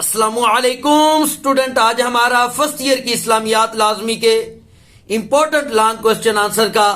السلام علیکم اسٹوڈنٹ، آج ہمارا فرسٹ ایئر کی اسلامیات لازمی کے امپورٹنٹ لانگ کوسچن آنسر کا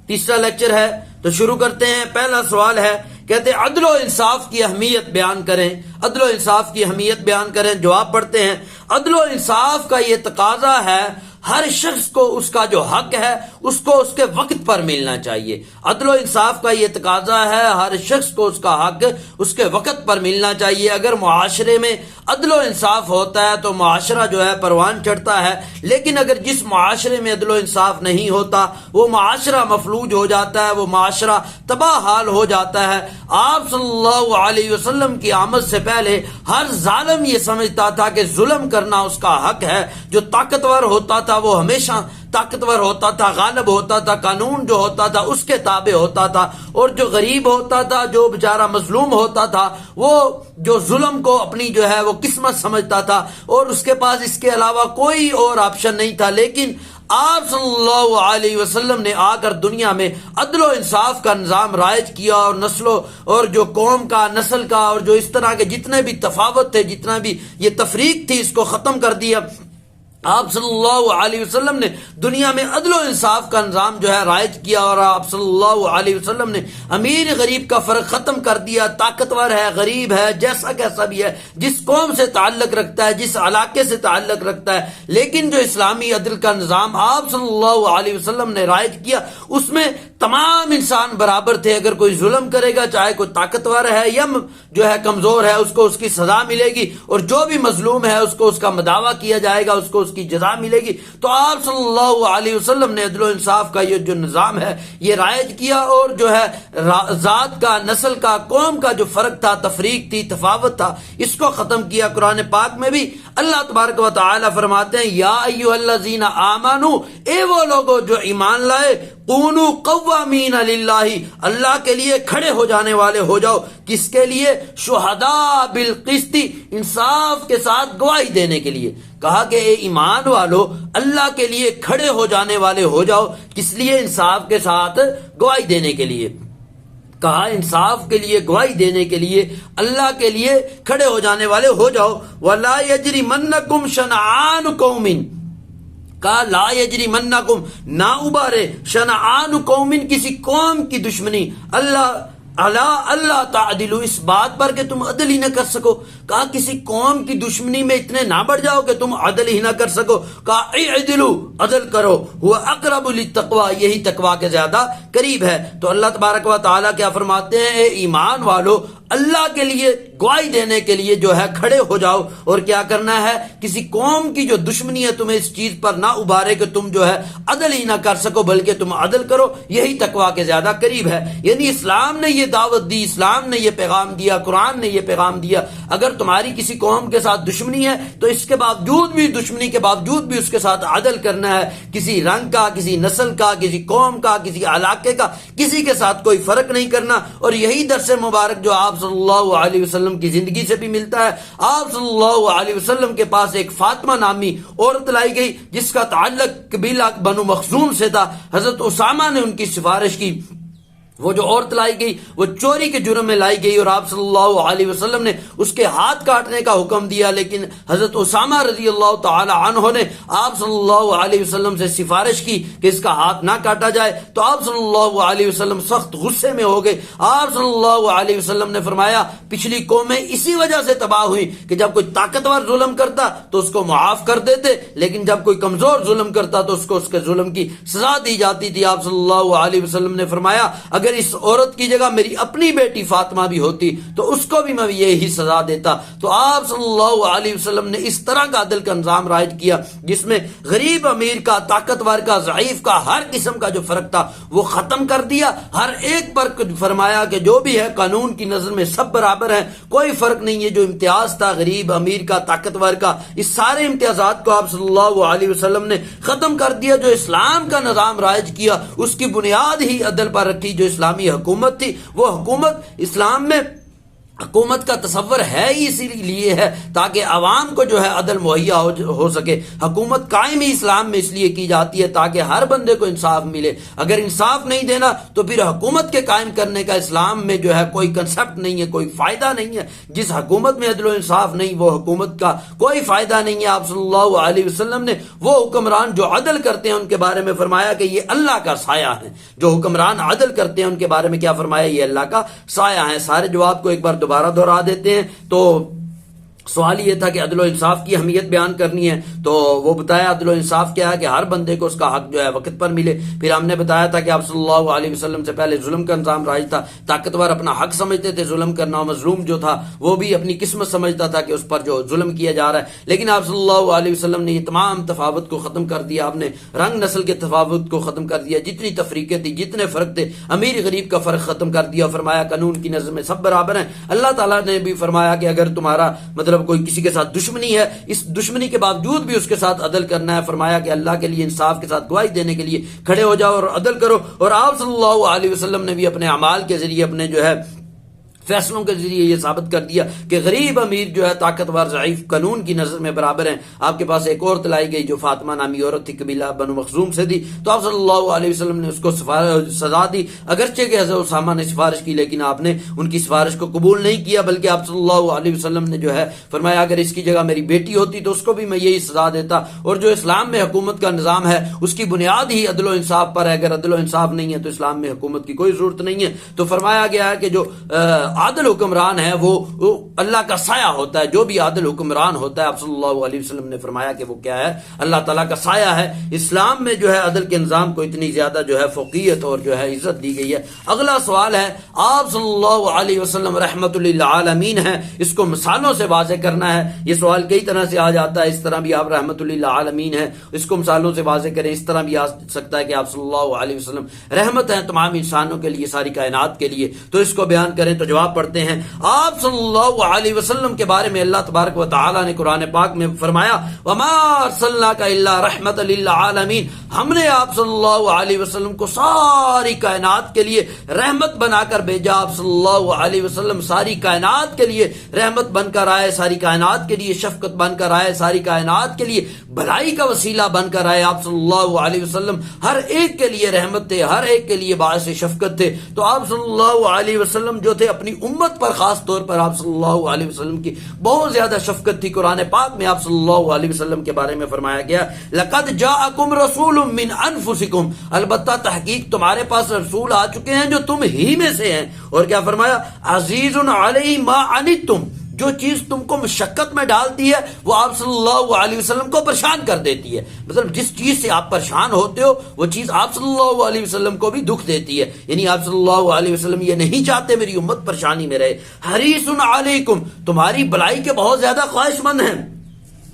تیسرا لیکچر ہے۔ تو شروع کرتے ہیں۔ پہلا سوال ہے، کہتے ہیں عدل و انصاف کی اہمیت بیان کریں۔ عدل و انصاف کی اہمیت بیان کریں۔ جواب پڑھتے ہیں۔ عدل و انصاف کا یہ تقاضا ہے ہر شخص کو اس کا جو حق ہے اس کو اس کے وقت پر ملنا چاہیے۔ عدل و انصاف کا یہ تقاضا ہے ہر شخص کو اس کا حق اس کے وقت پر ملنا چاہیے۔ اگر معاشرے میں عدل و انصاف ہوتا ہے تو معاشرہ جو ہے پروان چڑھتا ہے، لیکن اگر جس معاشرے میں عدل و انصاف نہیں ہوتا وہ معاشرہ مفلوج ہو جاتا ہے، وہ معاشرہ تباہ حال ہو جاتا ہے۔ آپ صلی اللہ علیہ وسلم کی آمد سے پہلے ہر ظالم یہ سمجھتا تھا کہ ظلم کرنا اس کا حق ہے۔ جو طاقتور ہوتا تھا وہ ہمیشہ طاقتور ہوتا تھا، غالب ہوتا تھا، قانون جو ہوتا تھا اس کے تابع ہوتا تھا، اور جو غریب ہوتا تھا، جو بیچارہ مظلوم ہوتا تھا، وہ جو ظلم کو اپنی جو ہے وہ قسمت سمجھتا تھا اور اس کے پاس اس کے علاوہ کوئی اور آپشن نہیں تھا۔ لیکن آپ صلی اللہ علیہ وسلم نے آ کر دنیا میں عدل و انصاف کا نظام رائج کیا اور نسلوں اور جو قوم کا، نسل کا اور جو اس طرح کے جتنے بھی تفاوت تھے، جتنا بھی یہ تفریق تھی، اس کو ختم کر دیا۔ آپ صلی اللہ علیہ وسلم نے دنیا میں عدل و انصاف کا نظام جو ہے رائج کیا، اور آپ صلی اللہ علیہ وسلم نے امیر غریب کا فرق ختم کر دیا۔ طاقتور ہے، غریب ہے، جیسا کیسا بھی ہے، جس قوم سے تعلق رکھتا ہے، جس علاقے سے تعلق رکھتا ہے، لیکن جو اسلامی عدل کا نظام آپ صلی اللہ علیہ وسلم نے رائج کیا اس میں تمام انسان برابر تھے۔ اگر کوئی ظلم کرے گا، چاہے کوئی طاقتور ہے یا جو ہے کمزور ہے، اس کو اس کی سزا ملے گی، اور جو بھی مظلوم ہے اس کو اس کا مداوع کیا جائے گا، اس کو اس کی جزا ملے گی۔ تو آپ صلی اللہ علیہ وسلم نے عدل و انصاف کا یہ جو نظام ہے یہ رائج کیا، اور جو ہے ذات کا، نسل کا، قوم کا جو فرق تھا، تفریق تھی، تفاوت تھا، اس کو ختم کیا۔ قرآن پاک میں بھی اللہ تبارک و تعالی فرماتے ہیں، یا ایھا الذین آمنوا، اے وہ لوگو جو ایمان لائے، کونوا قوامین للہ، اللہ کے لیے کھڑے ہو جانے والے ہو جاؤ۔ کس کے لیے؟ شہداء بالقسط، انصاف کے ساتھ گواہی دینے کے لیے۔ کہا کہ اے ایمان والو اللہ کے لیے کھڑے ہو جانے والے ہو جاؤ۔ کس لیے؟ انصاف کے ساتھ گواہی دینے کے لیے۔ کہا انصاف کے لیے، گواہی دینے کے لیے، اللہ کے لیے کھڑے ہو جانے والے ہو جاؤ۔ وَلَا يَجْرِمَنَّكُمْ شَنَآنُ قَوْمٍ، کہا لا یجرمنکم، نہ ابارے، شنآن قوم، کسی قوم کی دشمنی، اللہ تعدلوا، اس بات پر کہ تم عدل ہی نہ کر سکو۔ کہا کسی قوم کی دشمنی میں اتنے نہ بڑھ جاؤ کہ تم عدل ہی نہ کر سکو۔ کہا اعدلوا، عدل کرو، هو اقرب للتقوی، یہی تقوی کے زیادہ قریب ہے۔ تو اللہ تبارک و تعالیٰ کیا فرماتے ہیں؟ اے ایمان والو اللہ کے لیے گواہی دینے کے لیے جو ہے کھڑے ہو جاؤ، اور کیا کرنا ہے؟ کسی قوم کی جو دشمنی ہے تمہیں اس چیز پر نہ ابارے کہ تم جو ہے عدل ہی نہ کر سکو، بلکہ تم عدل کرو، یہی تقوی کے زیادہ قریب ہے۔ یعنی اسلام نے یہ دعوت دی، اسلام نے یہ پیغام دیا، قرآن نے یہ پیغام دیا، اگر تمہاری کسی قوم کے ساتھ دشمنی ہے تو اس کے باوجود بھی، دشمنی کے باوجود بھی اس کے ساتھ عدل کرنا ہے۔ کسی رنگ کا، کسی نسل کا، کسی قوم کا، کسی علاقے کا، کسی کے ساتھ کوئی فرق نہیں کرنا۔ اور یہی درس مبارک جو آپ صلی اللہ علیہ وسلم کی زندگی سے بھی ملتا ہے۔ آپ صلی اللہ علیہ وسلم کے پاس ایک فاطمہ نامی عورت لائی گئی جس کا تعلق قبیلہ بنو مخزوم سے تھا۔ حضرت اسامہ نے ان کی سفارش کی۔ وہ جو عورت لائی گئی وہ چوری کے جرم میں لائی گئی، اور آپ صلی اللہ علیہ وسلم نے اس کے ہاتھ کاٹنے کا حکم دیا، لیکن حضرت اسامہ رضی اللہ تعالی عنہ نے آپ صلی اللہ علیہ وسلم سے سفارش کی کہ اس کا ہاتھ نہ کاٹا جائے۔ تو آپ صلی اللہ علیہ وسلم سخت غصے میں ہو گئے۔ آپ صلی اللہ علیہ وسلم نے فرمایا پچھلی قومیں اسی وجہ سے تباہ ہوئی کہ جب کوئی طاقتور ظلم کرتا تو اس کو معاف کر دیتے، لیکن جب کوئی کمزور ظلم کرتا تو اس کو اس کے ظلم کی سزا دی جاتی تھی۔ آپ صلی اللہ علیہ وسلم نے فرمایا اگر اس عورت کی جگہ میری اپنی بیٹی فاطمہ بھی ہوتی تو اس کو بھی میں یہی سزا دیتا۔ تو آپ صلی اللہ علیہ وسلم نے اس طرح کا عدل کا نظام رائج کیا جس میں غریب امیر کا، طاقتور کا، ضعیف کا، ہر قسم کا جو فرق تھا وہ ختم کر دیا۔ ہر ایک پر فرمایا کہ جو بھی ہے قانون کی نظر میں سب برابر ہیں، کوئی فرق نہیں ہے۔ جو امتیاز تھا غریب امیر کا، طاقتور کا، اس سارے امتیازات کو آپ صلی اللہ علیہ وسلم نے ختم کر دیا۔ جو اسلام کا نظام رائج کیا اس کی بنیاد ہی عدل پر رکھی۔ جو اسلامی حکومت تھی وہ حکومت اسلام میں حکومت کا تصور ہے ہی اسی لیے ہے تاکہ عوام کو جو ہے عدل مہیا ہو سکے. حکومت قائم ہی اسلام میں اس لیے کی جاتی ہے تاکہ ہر بندے کو انصاف ملے. اگر انصاف نہیں دینا تو پھر حکومت کے قائم کرنے کا اسلام میں جو ہے کوئی کنسپٹ نہیں ہے, کوئی فائدہ نہیں ہے. جس حکومت میں عدل و انصاف نہیں وہ حکومت کا کوئی فائدہ نہیں ہے. آپ صلی اللہ علیہ وسلم نے وہ حکمران جو عدل کرتے ہیں ان کے بارے میں فرمایا کہ یہ اللہ کا سایہ ہے. جو حکمران عدل کرتے ہیں ان کے بارے میں کیا فرمایا؟ یہ اللہ کا سایہ ہے. سارے جواب کو ایک بار دوبارہ دہرا دیتے ہیں. تو سوال یہ تھا کہ عدل و انصاف کی اہمیت بیان کرنی ہے, تو وہ بتایا عدل و انصاف کیا ہے کہ ہر بندے کو اس کا حق جو ہے وقت پر ملے. پھر ہم نے بتایا تھا کہ آپ صلی اللہ علیہ وسلم سے پہلے ظلم کا نظام راج تھا. طاقتور اپنا حق سمجھتے تھے ظلم کرنا, اور مظلوم جو تھا وہ بھی اپنی قسمت سمجھتا تھا کہ اس پر جو ظلم کیا جا رہا ہے. لیکن آپ صلی اللہ علیہ وسلم نے یہ تمام تفاوت کو ختم کر دیا. آپ نے رنگ نسل کے تفاوت کو ختم کر دیا. جتنی تفریقیں تھی, جتنے فرق تھے, امیر غریب کا فرق ختم کر دیا. فرمایا قانون کی نظر میں سب برابر ہیں. اللہ تعالیٰ نے بھی فرمایا کہ اگر تمہارا مطلب کوئی کسی کے ساتھ دشمنی ہے, اس دشمنی کے باوجود بھی اس کے ساتھ عدل کرنا ہے. فرمایا کہ اللہ کے لیے انصاف کے ساتھ گواہی دینے کے لیے کھڑے ہو جاؤ اور عدل کرو. اور آپ صلی اللہ علیہ وسلم نے بھی اپنے اعمال کے ذریعے, اپنے جو ہے فیصلوں کے ذریعے یہ ثابت کر دیا کہ غریب امیر جو ہے طاقتور ضعیف قانون کی نظر میں برابر ہیں. آپ کے پاس ایک عورت لائی گئی جو فاطمہ نامی عورت تھی, قبیلہ بنو مخزوم سے تھی. تو آپ صلی اللہ علیہ وسلم نے اس کو سزا دی. اگرچہ کہ حضرت اسامہ نے سفارش کی, لیکن آپ نے ان کی سفارش کو قبول نہیں کیا, بلکہ آپ صلی اللہ علیہ وسلم نے جو ہے فرمایا اگر اس کی جگہ میری بیٹی ہوتی تو اس کو بھی میں یہی سزا دیتا. اور جو اسلام میں حکومت کا نظام ہے اس کی بنیاد ہی عدل و انصاف پر ہے. اگر عدل و انصاف نہیں ہے تو اسلام میں حکومت کی کوئی ضرورت نہیں ہے. تو فرمایا گیا ہے کہ جو عادل حکمران ہے وہ اللہ کا سایہ ہوتا ہے. جو بھی عادل حکمران ہوتا ہے, آپ صلی اللہ علیہ وسلم نے فرمایا کہ وہ کیا ہے؟ اللہ تعالیٰ کا سایہ ہے. اسلام میں جو ہے عدل کے نظام کو اتنی زیادہ جو ہے فوقیت اور جو ہے عزت دی گئی ہے. اگلا سوال ہے, آپ صلی اللہ علیہ وسلم رحمت للعالمین ہے, اس کو مثالوں سے واضح کرنا ہے. یہ سوال کئی طرح سے آ جاتا ہے. اس طرح بھی آپ رحمت للعالمین ہے, اس کو مثالوں سے واضح کریں. اس طرح بھی آ سکتا ہے کہ آپ صلی اللہ علیہ وسلم رحمت ہیں تمام انسانوں کے لیے, ساری کائنات کے لیے, تو اس کو بیان کریں. تو جواب پڑھتے ہیں. آپ صلی اللہ علیہ وسلم کے بارے میں اللہ تبارک و تعالی نے قرآن پاک میں فرمایا وما ارسلناک الا رحمت للعالمین, ہم نے آپ صلی اللہ علیہ وسلم کو ساری کائنات کے لیے رحمت بنا کر بھیجا. آپ صلی اللہ علیہ وسلم ساری کائنات کے لیے رحمت بن کر آئے, ساری کائنات کے لیے شفقت بن کر آئے, ساری کائنات کے لیے بھلائی کا وسیلہ بن کر آئے. آپ صلی اللہ علیہ وسلم ہر ایک کے لیے رحمت تھے, ہر ایک کے لیے باعث شفقت تھے. تو آپ صلی اللہ علیہ وسلم جو تھے اپنی امت پر خاص طور پر آپ صلی اللہ علیہ وسلم کی بہت زیادہ شفقت تھی. قرآن پاک میں آپ صلی اللہ علیہ وسلم کے بارے میں فرمایا گیا لقد جاءکم رسول من انفسکم, البتہ تحقیق تمہارے پاس رسول آ چکے ہیں جو تم ہی میں سے ہیں. اور کیا فرمایا؟ عزیز علیہ ما عنتم, جو چیز تم کو مشقت میں ڈالتی ہے وہ آپ صلی اللہ علیہ وسلم کو پریشان کر دیتی ہے. مطلب جس چیز سے آپ پریشان ہوتے ہو وہ چیز آپ صلی اللہ علیہ وسلم کو بھی دکھ دیتی ہے. یعنی آپ صلی اللہ علیہ وسلم یہ نہیں چاہتے میری امت پریشانی میں رہے. حریص علیکم, تمہاری بھلائی کے بہت زیادہ خواہش مند ہیں.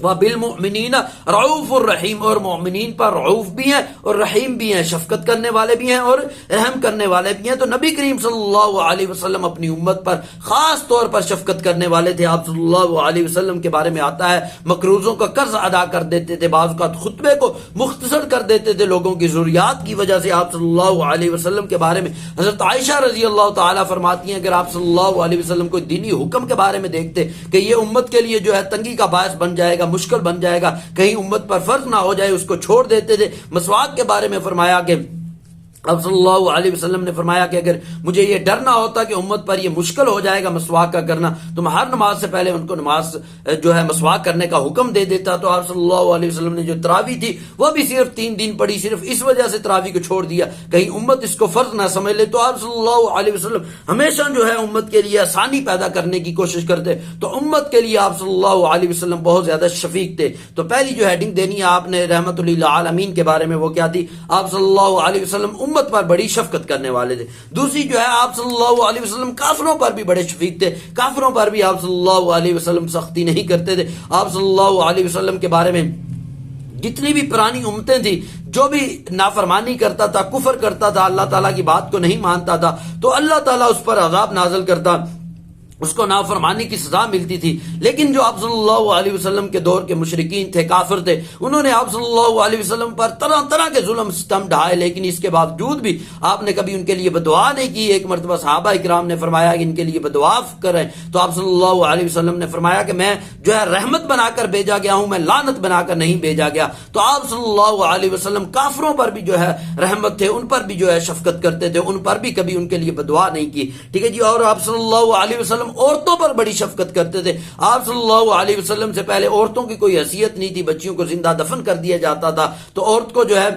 وَبِالْمُؤْمِنِينَ رَعُوفٌ الرحیم, اور مومنین پر رعوف بھی ہیں اور رحیم بھی ہیں, شفقت کرنے والے بھی ہیں اور رحم کرنے والے بھی ہیں. تو نبی کریم صلی اللہ علیہ وسلم اپنی امت پر خاص طور پر شفقت کرنے والے تھے. آپ صلی اللہ علیہ وسلم کے بارے میں آتا ہے مقروضوں کا قرض ادا کر دیتے تھے, بعض اوقات خطبے کو مختصر کر دیتے تھے لوگوں کی ضروریات کی وجہ سے. آپ صلی اللہ علیہ وسلم کے بارے میں حضرت عائشہ رضی اللہ تعالیٰ فرماتی ہیں اگر آپ صلی اللہ علیہ وسلم کو دینی حکم کے بارے میں دیکھتے کہ یہ امت کے لیے جو ہے تنگی کا باعث بن جائے گا, مشکل بن جائے گا, کہیں امت پر فرض نہ ہو جائے, اس کو چھوڑ دیتے تھے. مسواک کے بارے میں فرمایا کہ اب صلی اللہ علیہ وسلم نے فرمایا کہ اگر مجھے یہ ڈر نہ ہوتا کہ امت پر یہ مشکل ہو جائے گا مسواک کا کرنا, تو میں ہر نماز سے پہلے ان کو نماز جو ہے مسواک کرنے کا حکم دے دیتا. تو آپ صلی اللہ علیہ وسلم نے جو تراویح تھی وہ بھی صرف 3 دن پڑھی, صرف اس وجہ سے تراویح کو چھوڑ دیا کہیں امت اس کو فرض نہ سمجھ لے. تو آپ صلی اللہ علیہ وسلم ہمیشہ جو ہے امت کے لیے آسانی پیدا کرنے کی کوشش کرتے. تو امت کے لیے آپ صلی اللہ علیہ وسلم بہت زیادہ شفیق تھے. تو پہلی جو ہیڈنگ دینی ہے آپ نے رحمت للعالمین کے بارے میں, وہ کیا تھی؟ آپ صلی اللہ علیہ وسلم امت پر بڑی شفقت کرنے والے تھے. دوسری جو ہے آپ صلی اللہ علیہ وسلم کافروں پر بھی بڑے شفیق تھے, کافروں پر بھی آپ صلی اللہ علیہ وسلم سختی نہیں کرتے تھے. آپ صلی اللہ علیہ وسلم کے بارے میں جتنی بھی پرانی امتیں تھی, جو بھی نافرمانی کرتا تھا, کفر کرتا تھا, اللہ تعالیٰ کی بات کو نہیں مانتا تھا, تو اللہ تعالیٰ اس پر عذاب نازل کرتا. اس کو نافرمانی کی سزا ملتی تھی. لیکن جو آپ صلی اللہ علیہ وسلم کے دور کے مشرکین تھے، کافر تھے، انہوں نے آپ صلی اللہ علیہ وسلم پر طرح طرح کے ظلم ستم ڈھائے، لیکن اس کے باوجود بھی آپ نے کبھی ان کے لیے بدعا نہیں کی. ایک مرتبہ صحابہ کرام نے فرمایا کہ ان کے لیے بدعا کریں، تو آپ صلی اللہ علیہ وسلم نے فرمایا کہ میں جو ہے رحمت بنا کر بھیجا گیا ہوں، میں لعنت بنا کر نہیں بھیجا گیا. تو آپ صلی اللہ علیہ وسلم کافروں پر بھی جو ہے رحمت تھے، ان پر بھی جو ہے شفقت کرتے تھے، ان پر بھی کبھی ان کے لیے بدعا نہیں کی. ٹھیک ہے جی. اور آپ صلی اللہ علیہ وسلم عورتوں پر بڑی شفقت کرتے تھے. آپ صلی اللہ علیہ وسلم سے پہلے عورتوں کی کوئی حیثیت نہیں تھی، بچیوں کو زندہ دفن کر دیا جاتا تھا، تو عورت کو جو ہے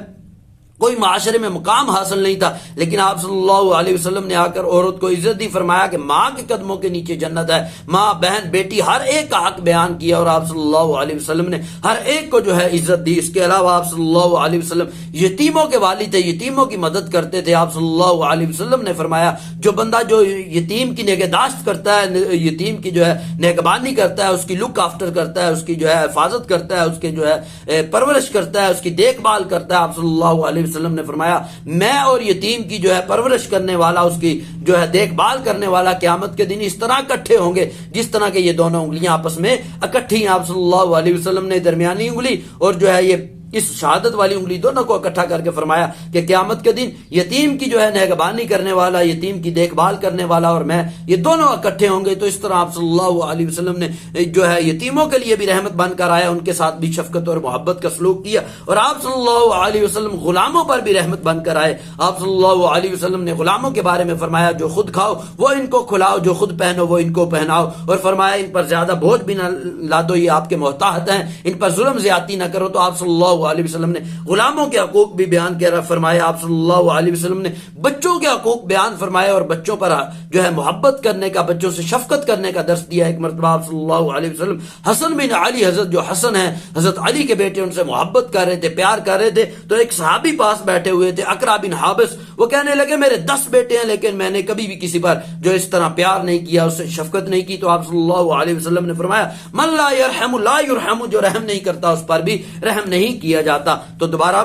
کوئی معاشرے میں مقام حاصل نہیں تھا. لیکن آپ صلی اللہ علیہ وسلم نے آ کر عورت کو عزت دی، فرمایا کہ ماں کے قدموں کے نیچے جنت ہے. ماں، بہن، بیٹی، ہر ایک کا حق بیان کیا، اور آپ صلی اللہ علیہ وسلم نے ہر ایک کو جو ہے عزت دی. اس کے علاوہ آپ صلی اللہ علیہ وسلم یتیموں کے والی تھے، یتیموں کی مدد کرتے تھے. آپ صلی اللہ علیہ وسلم نے فرمایا جو بندہ جو یتیم کی نگہداشت کرتا ہے، یتیم کی جو ہے نگہبانی کرتا ہے، اس کی لک آفٹر کرتا ہے، اس کی جو ہے حفاظت کرتا ہے، اس کے جو ہے پرورش کرتا ہے، اس کی دیکھ بھال کرتا ہے، آپ صلی اللہ علیہ وسلم نے فرمایا میں اور یتیم کی جو ہے پرورش کرنے والا، اس کی جو ہے دیکھ بھال کرنے والا قیامت کے دن اس طرح اکٹھے ہوں گے جس طرح کہ یہ دونوں انگلیاں آپس میں اکٹھی ہیں. آپ صلی اللہ علیہ وسلم نے درمیانی انگلی اور جو ہے یہ اس شہادت والی انگلی دونوں کو اکٹھا کر کے فرمایا کہ قیامت کے دن یتیم کی جو ہے نگہبانی کرنے والا، یتیم کی دیکھ بھال کرنے والا اور میں، یہ دونوں اکٹھے ہوں گے. تو اس طرح آپ صلی اللہ علیہ وسلم نے جو ہے یتیموں کے لیے بھی رحمت بن کر آیا، ان کے ساتھ بھی شفقت اور محبت کا سلوک کیا. اور آپ صلی اللہ علیہ وسلم غلاموں پر بھی رحمت بن کر آئے. آپ صلی اللہ علیہ وسلم نے غلاموں کے بارے میں فرمایا جو خود کھاؤ وہ ان کو کھلاؤ، جو خود پہنو وہ ان کو پہناؤ، اور فرمایا ان پر زیادہ بوجھ بھی نہ لادو، یہ آپ کے محتاج ہیں، ان پر ظلم زیادتی نہ کرو. تو آپ صلی اللہ علیہ وسلم نے غلاموں کے حقوق بھی بیان کیا، فرمایا. آپ صلی اللہ علیہ وسلم نے بچوں کے حقوق بیان فرمایا اور بچوں پر جو ہے محبت کرنے کا، بچوں سے شفقت کرنے کا درس دیا. ایک مرتبہ آپ صلی اللہ علیہ وسلم حسن بن علی، حضرت جو حسن ہیں حضرت علی کے بیٹے، ان سے محبت کر رہے تھے، پیار کر رہے تھے. تو ایک صحابی پاس بیٹھے ہوئے تھے، اقرا بن حابس، وہ کہنے لگے میرے 10 بیٹے ہیں لیکن میں نے کبھی بھی کسی پر جو اس طرح پیار نہیں کیا، اس سے شفقت نہیں کی. تو آپ صلی اللہ علیہ وسلم نے فرمایا من لا یرحم لا یرحم، جو رحم نہیں کرتا اس پر بھی رحم نہیں کیا جاتا. تو دوبارہ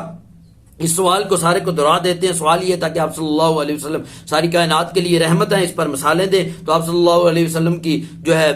اس سوال کو سارے کو دہرا دیتے ہیں. سوال یہ تھا کہ آپ صلی اللہ علیہ وسلم ساری کائنات کے لیے رحمت ہیں، اس پر مثالیں دیں. تو آپ صلی اللہ علیہ وسلم کی جو ہے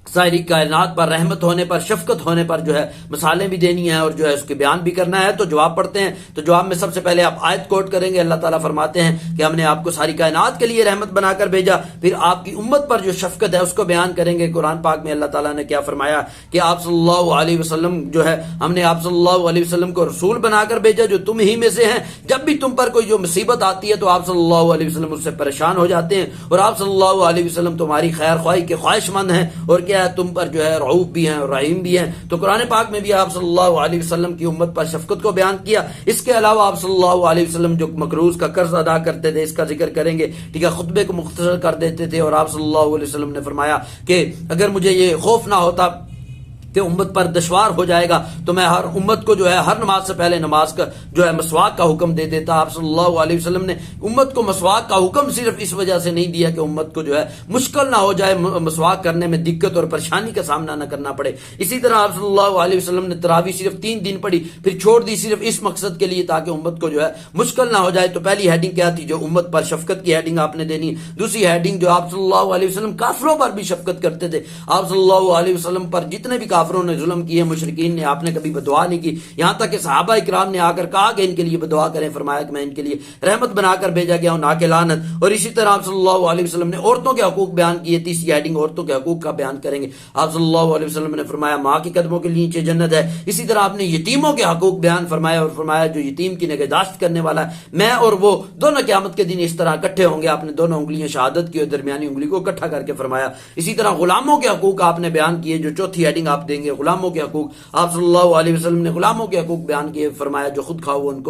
ساری کائنات پر رحمت ہونے پر، شفقت ہونے پر جو ہے مثالیں بھی دینی ہیں اور جو ہے اس کے بیان بھی کرنا ہے. تو جواب پڑھتے ہیں. تو جواب میں سب سے پہلے آپ آیت کوٹ کریں گے. اللہ تعالیٰ فرماتے ہیں کہ ہم نے آپ کو ساری کائنات کے لیے رحمت بنا کر بھیجا. پھر آپ کی امت پر جو شفقت ہے اس کو بیان کریں گے. قرآن پاک میں اللہ تعالیٰ نے کیا فرمایا کہ آپ صلی اللہ علیہ وسلم جو ہے ہم نے آپ صلی اللہ علیہ وسلم کو رسول بنا کر بھیجا جو تم ہی میں سے ہیں. جب بھی تم پر کوئی جو مصیبت آتی ہے تو آپ صلی اللہ علیہ وسلم اس سے پریشان ہو جاتے ہیں، اور آپ صلی اللہ علیہ وسلم تمہاری خیر خواہی کے خواہش مند ہیں، اور کیا ہے تم پر جو ہے رعوف بھی ہیں اور رحیم بھی ہیں. تو قرآن پاک میں بھی آپ صلی اللہ علیہ وسلم کی امت پر شفقت کو بیان کیا. اس کے علاوہ آپ صلی اللہ علیہ وسلم جو مقروض کا قرض ادا کرتے تھے، اس کا ذکر کریں گے. ٹھیک ہے، خطبے کو مختصر کر دیتے تھے، اور آپ صلی اللہ علیہ وسلم نے فرمایا کہ اگر مجھے یہ خوف نہ ہوتا کہ امت پر دشوار ہو جائے گا تو میں ہر امت کو جو ہے ہر نماز سے پہلے نماز کا جو ہے مسواک کا حکم دے دیتا. آپ صلی اللہ علیہ وسلم نے امت کو مسواک کا حکم صرف اس وجہ سے نہیں دیا کہ امت کو جو ہے مشکل نہ ہو جائے، مسواک کرنے میں دقت اور پریشانی کا سامنا نہ کرنا پڑے. اسی طرح آپ صلی اللہ علیہ وسلم نے تراویح صرف 3 دن پڑھی، پھر چھوڑ دی صرف اس مقصد کے لیے تاکہ امت کو جو ہے مشکل نہ ہو جائے. تو پہلی ہیڈنگ کیا تھی؟ جو امت پر شفقت کی ہیڈنگ آپ نے دینی. دوسری ہیڈنگ جو آپ صلی اللہ علیہ وسلم کافروں پر بھی شفقت کرتے تھے. آپ صلی اللہ علیہ وسلم پر جتنے بھی کافروں نے ظلم کیے، مشرکین نے، آپ نے کبھی بدعا نہیں کی. یہاں تک کہ صحابہ کرام نے آ کر کہا کہ ان کے لیے بدعا کریں. فرمایا کہ میں ان کے لیے رحمت بنا کر بھیجا گیا ہوں، نہ کہ لعنت. اور اسی طرح آپ صلی اللہ علیہ وسلم نے عورتوں کے حقوق بیان کیے. تیسری ہیڈنگ عورتوں کے حقوق کا بیان کریں گے. آپ صلی اللہ علیہ وسلم نے فرمایا ماں کے قدموں کے نیچے جنت ہے. اسی طرح آپ نے یتیموں کے حقوق بیان فرمایا، اور فرمایا جو یتیم کی نگہداشت کرنے والا ہے میں اور وہ دونوں قیامت کے دن اس طرح اکٹھے ہوں گے. آپ نے دونوں انگلیاں شہادت کی اور درمیانی انگلی کو اکٹھا کر کے فرمایا. اسی طرح غلاموں کے حقوق آپ نے بیان کیے، جو چوتھی ہیڈنگ آپ دیں گے غلاموں کے حقوق. آپ صلی اللہ علیہ وسلم نے غلاموں کے حقوق بیان کیے. فرمایا جو خود کھاؤ وہ ان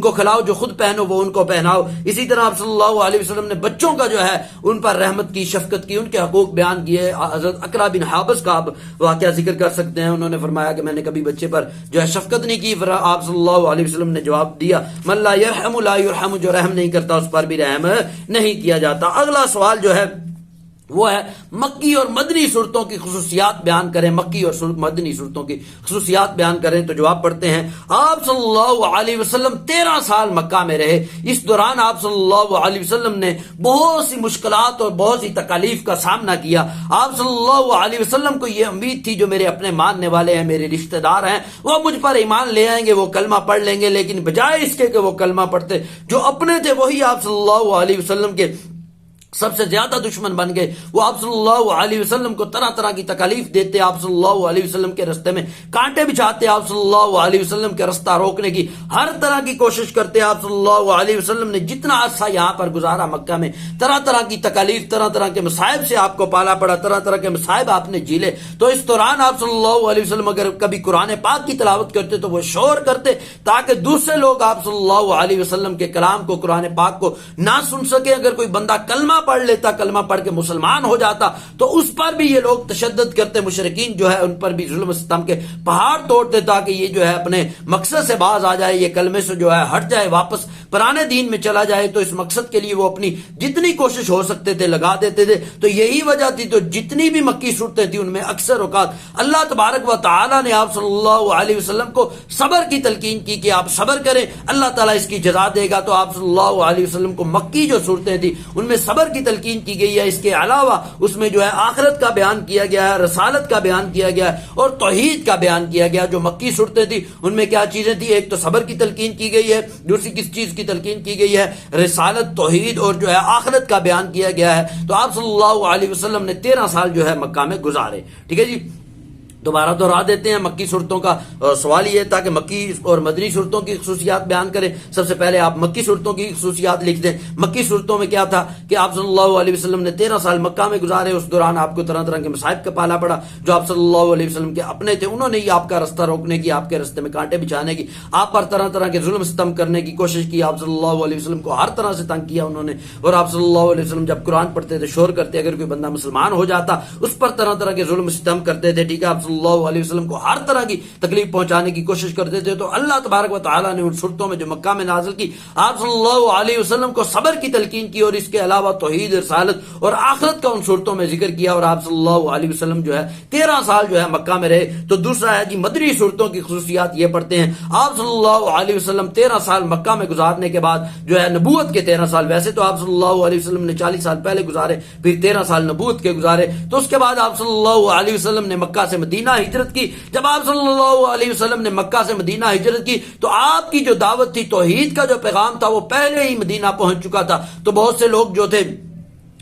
کو کھلاؤ، جو خود پہنو وہ ان کو پہناؤ. اسی طرح آپ صلی اللہ علیہ وسلم نے بچوں کا جو ہے ان پر رحمت کی، شفقت کی، ان کے حقوق بیان کیے. حضرت اقرا بن حابس کا آپ واقعہ ذکر کر سکتے ہیں. انہوں نے فرمایا کہ میں نے کبھی بچے پر جو ہے شفقت نہیں کی. آپ صلی اللہ علیہ وسلم نے جواب دیا من لا یرحم لا یرحم، جو رحم نہیں کرتا اس پر بھی رحم نہیں کیا جاتا. اگلا سوال جو ہے وہ ہے مکی اور مدنی صورتوں کی خصوصیات بیان کریں، مکی اور مدنی صورتوں کی خصوصیات بیان کریں۔ تو جواب پڑھتے ہیں، آپ صلی اللہ علیہ وسلم 13 سال مکہ میں رہے، اس دوران آپ صلی اللہ علیہ وسلم نے بہت سی مشکلات اور بہت سی تکالیف کا سامنا کیا۔ آپ صلی اللہ علیہ وسلم کو یہ امید تھی جو میرے اپنے ماننے والے ہیں، میرے رشتہ دار ہیں، وہ مجھ پر ایمان لے آئیں گے، وہ کلمہ پڑھ لیں گے، لیکن بجائے اس کے کہ وہ کلمہ پڑھتے، جو اپنے تھے وہی آپ صلی اللہ علیہ وسلم کے سب سے زیادہ دشمن بن گئے۔ وہ آپ صلی اللہ علیہ وسلم کو طرح طرح کی تکالیف دیتے، آپ صلی اللہ علیہ وسلم کے رستے میں کانٹے بچھاتے، آپ صلی اللہ علیہ وسلم کے رستہ روکنے کی ہر طرح کی کوشش کرتے۔ آپ صلی اللہ علیہ وسلم نے جتنا عرصہ یہاں پر گزارا مکہ میں، طرح طرح کی تکالیف، طرح طرح کے مصائب سے آپ کو پالا پڑا، طرح طرح کے مصائب آپ نے جھیلے۔ تو اس دوران آپ صلی اللہ علیہ وسلم اگر کبھی قرآن پاک کی تلاوت کرتے تو وہ شور کرتے تاکہ دوسرے لوگ آپ صلی اللہ علیہ وسلم کے کلام کو، قرآن پاک کو نہ سن سکے۔ اگر کوئی بندہ کلمہ پڑھ لیتا، کلمہ پڑھ کے مسلمان ہو جاتا، تو اس پر بھی یہ لوگ تشدد کرتے، مشرکین جو ہے ان پر بھی ظلم و ستم کے پہاڑ توڑتے تاکہ یہ جو ہے اپنے مقصد سے باز آ جائے، یہ کلمے سے جو ہے ہٹ جائے، واپس پرانے دین میں چلا جائے۔ تو اس مقصد کے لیے وہ اپنی جتنی کوشش ہو سکتے تھے لگا دیتے تھے۔ تو یہی وجہ تھی، تو جتنی بھی مکی صورتیں تھیں ان میں اکثر اوقات اللہ تبارک و تعالی نے آپ صلی اللہ علیہ وسلم کو صبر کی تلقین کی کہ آپ صبر کریں، اللہ تعالیٰ اس کی جزا دے گا۔ تو آپ صلی اللہ علیہ وسلم کو مکی جو صورتیں تھیں ان میں صبر کی تلقین کی گئی ہے۔ اس کے علاوہ اس میں جو ہے آخرت کا بیان کیا گیا ہے، رسالت کا بیان کیا گیا ہے اور توحید کا بیان کیا گیا۔ جو مکی صورتیں تھیں ان میں کیا چیزیں تھیں؟ ایک تو صبر کی تلقین کی گئی ہے، دوسری کس چیز کی تلقین کی گئی ہے؟ رسالت، توحید اور جو ہے آخرت کا بیان کیا گیا ہے۔ تو آپ صلی اللہ علیہ وسلم نے 13 سال جو ہے مکہ میں گزارے۔ ٹھیک ہے جی، دوبارہ دہرا دیتے ہیں مکی صورتوں کا سوال یہ تھا کہ مکی اور مدنی صورتوں کی خصوصیات بیان کریں۔ سب سے پہلے آپ مکی صورتوں کی خصوصیات لکھ دیں۔ مکی صورتوں میں کیا تھا کہ آپ صلی اللہ علیہ وسلم نے 13 سال مکہ میں گزارے، اس دوران آپ کو طرح طرح کے مصائب کا پالا پڑا۔ جو آپ صلی اللہ علیہ وسلم کے اپنے تھے انہوں نے ہی آپ کا رستہ روکنے کی، آپ کے رستے میں کانٹے بچھانے کی، آپ پر طرح طرح کے ظلم ستم کرنے کی کوشش کی۔ آپ صلی اللہ علیہ وسلم کو ہر طرح سے تنگ کیا انہوں نے، اور آپ صلی اللہ علیہ وسلم جب قرآن پڑھتے تھے شور کرتے، اگر کوئی بندہ مسلمان ہو جاتا اس پر طرح طرح کے ظلم ستم کرتے تھے۔ ٹھیک ہے، آپ صلی اللہ علیہ وسلم ہر طرح کی تکلیف پہنچانے کی کوشش کرتے تھے۔ تو اللہ تبارک و تعالیٰ نے ان صورتوں میں جو مکہ میں نازل کی، آپ صلی اللہ علیہ وسلم کو صبر کی تلقین کی، اور اس کے علاوہ توحید، رسالت اور آخرت کا ان صورتوں میں ذکر کیا، اور آپ صلی اللہ علیہ وسلم جو ہے 13 سال جو ہے مکہ میں رہے۔ تو دوسرا ہے جی مدنی صورتوں کی خصوصیات یہ پڑھتے ہیں۔ آپ صلی اللہ علیہ وسلم 13 سال مکہ میں گزارنے کے بعد جو ہے نبوت کے 13 سال، ویسے تو آپ صلی اللہ علیہ وسلم نے 40 سال پہلے گزارے، پھر 13 سال نبوت کے گزارے۔ تو اس کے بعد آپ صلی اللہ علیہ وسلم نے مکہ سے مدینہ ہجرت کی۔ جب آپ صلی اللہ علیہ وسلم نے مکہ سے مدینہ ہجرت کی تو آپ کی جو دعوت تھی، توحید کا جو پیغام تھا، وہ پہلے ہی مدینہ پہنچ چکا تھا۔ تو بہت سے لوگ جو تھے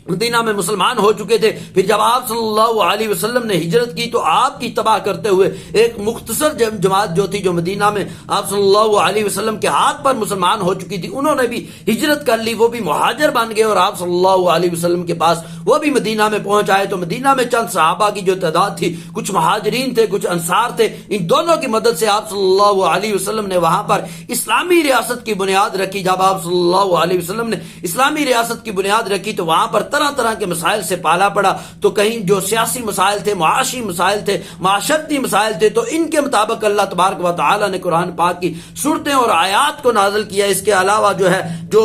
مدینہ میں مسلمان ہو چکے تھے۔ پھر جب آپ صلی اللہ علیہ وسلم نے ہجرت کی تو آپ کی تباہ کرتے ہوئے ایک مختصر جماعت جو تھی، جو مدینہ میں آپ صلی اللہ علیہ وسلم کے ہاتھ پر مسلمان ہو چکی تھی، انہوں نے بھی ہجرت کر لی، وہ بھی مہاجر بن گئے، اور آپ صلی اللہ علیہ وسلم کے پاس وہ بھی مدینہ میں پہنچ آئے۔ تو مدینہ میں چند صحابہ کی جو تعداد تھی، کچھ مہاجرین تھے، کچھ انصار تھے، ان دونوں کی مدد سے آپ صلی اللہ علیہ وسلم نے وہاں پر اسلامی ریاست کی بنیاد رکھی۔ جب آپ صلی اللہ علیہ وسلم نے اسلامی ریاست کی بنیاد رکھی تو وہاں پر طرح طرح کے مسائل سے پالا پڑا۔ تو کہیں جو سیاسی مسائل تھے، معاشی مسائل تھے، معاشرتی مسائل تھے، تو ان کے مطابق اللہ تبارک و تعالی نے قرآن پاک کی صورتیں اور آیات کو نازل کیا۔ اس کے علاوہ جو ہے جو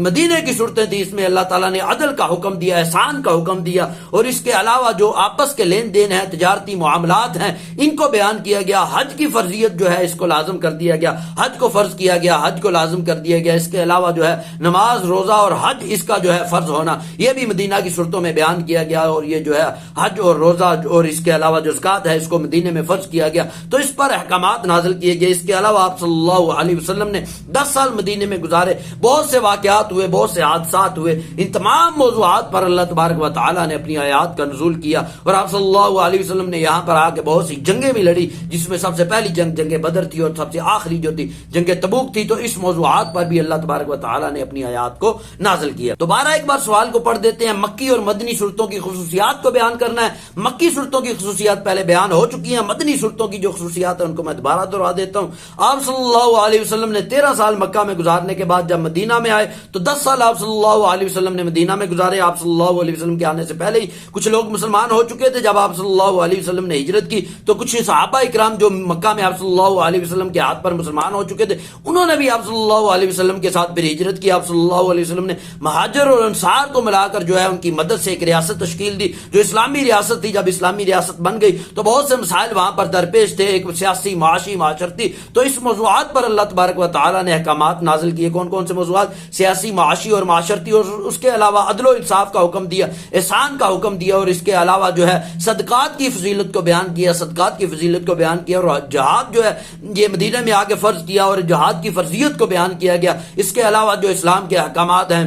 مدینے کی صورتیں تھیں، اس میں اللہ تعالیٰ نے عدل کا حکم دیا، احسان کا حکم دیا، اور اس کے علاوہ جو آپس کے لین دین ہیں، تجارتی معاملات ہیں، ان کو بیان کیا گیا۔ حج کی فرضیت جو ہے اس کو لازم کر دیا گیا، حج کو فرض کیا گیا، حج کو لازم کر دیا گیا۔ اس کے علاوہ جو ہے نماز، روزہ اور حج، اس کا جو ہے فرض ہونا، یہ بھی مدینہ کی صورتوں میں بیان کیا گیا، اور یہ جو ہے حج اور روزہ اور اس کے علاوہ جو زکات ہے اس کو مدینے میں فرض کیا گیا۔ تو اس پر احکامات نازل کیے گئے۔ اس کے علاوہ آپ صلی اللہ علیہ وسلم نے 10 سال مدینے میں گزارے، بہت سے واقعات ہوئے، بہت سے حادثات ہوئے، ان تمام موضوعات پر اللہ تبارک و تعالی نے اپنی آیات کا نزول کیا، اور آپ صلی اللہ علیہ وسلم نے یہاں پر آ کے بہت سی جنگیں بھی لڑی، جس میں سب سے پہلی جنگ بدر تھی، اور سب سے آخری جو تھی جنگ تبوک تھی۔ تو اس موضوعات پر بھی اللہ تبارک و تعالی نے اپنی آیات کو نازل کیا۔ دوبارہ ایک بار سوال کو پڑھ دیتے ہیں۔ مکی اور مدنی صورتوں کی خصوصیات کو بیان کرنا ہے۔ مکی صورتوں کی خصوصیات پہلے بیان ہو چکی ہیں، مدنی صورتوں کی جو خصوصیات ہیں ان کو میں دوبارہ دہرا دیتا ہوں۔ آپ صلی اللہ علیہ وسلم نے 13 سال مکہ میں گزارنے کے بعد جب مدینہ میں آئے تو 10 سال آپ صلی اللہ علیہ وسلم نے مدینہ میں گزارے۔ آپ صلی اللہ علیہ وسلم کے آنے سے پہلے ہی کچھ لوگ مسلمان ہو چکے تھے۔ جب آپ صلی اللہ علیہ وسلم نے ہجرت کی تو کچھ صحابہ اکرام جو مکہ میں آپ صلی اللہ علیہ وسلم کے ہاتھ پر مسلمان ہو چکے تھے، انہوں نے بھی آپ صلی اللہ علیہ وسلم کے ساتھ پھر ہجرت کی۔ آپ صلی اللہ علیہ وسلم نے مہاجر اور انصار کو ملا کر جو جو ہے ان کی مدد سے ایک ریاست تشکیل دی جو اسلامی ریاست تھی. جب اسلامی ریاست بن گئی تو بہت سے مسائل وہاں پر درپیش تھے, ایک سیاسی, معاشی, معاشرتی. تو اس موضوعات پر اللہ تبارک و تعالیٰ نے احکامات نازل کیے. کون کون سے موضوعات؟ سیاسی, معاشی اور معاشرتی. اور اس کے علاوہ عدل و انصاف کا حکم دیا, احسان کا حکم دیا, اور اس کے علاوہ جو ہے صدقات کی فضیلت کو بیان کیا, صدقات کی فضیلت کو بیان کیا, اور جہاد جو ہے یہ مدینہ میں آ کے فرض کیا اور جہاد کی فرضیت کو بیان کیا گیا. اس کے علاوہ جو اسلام کے احکامات ہیں,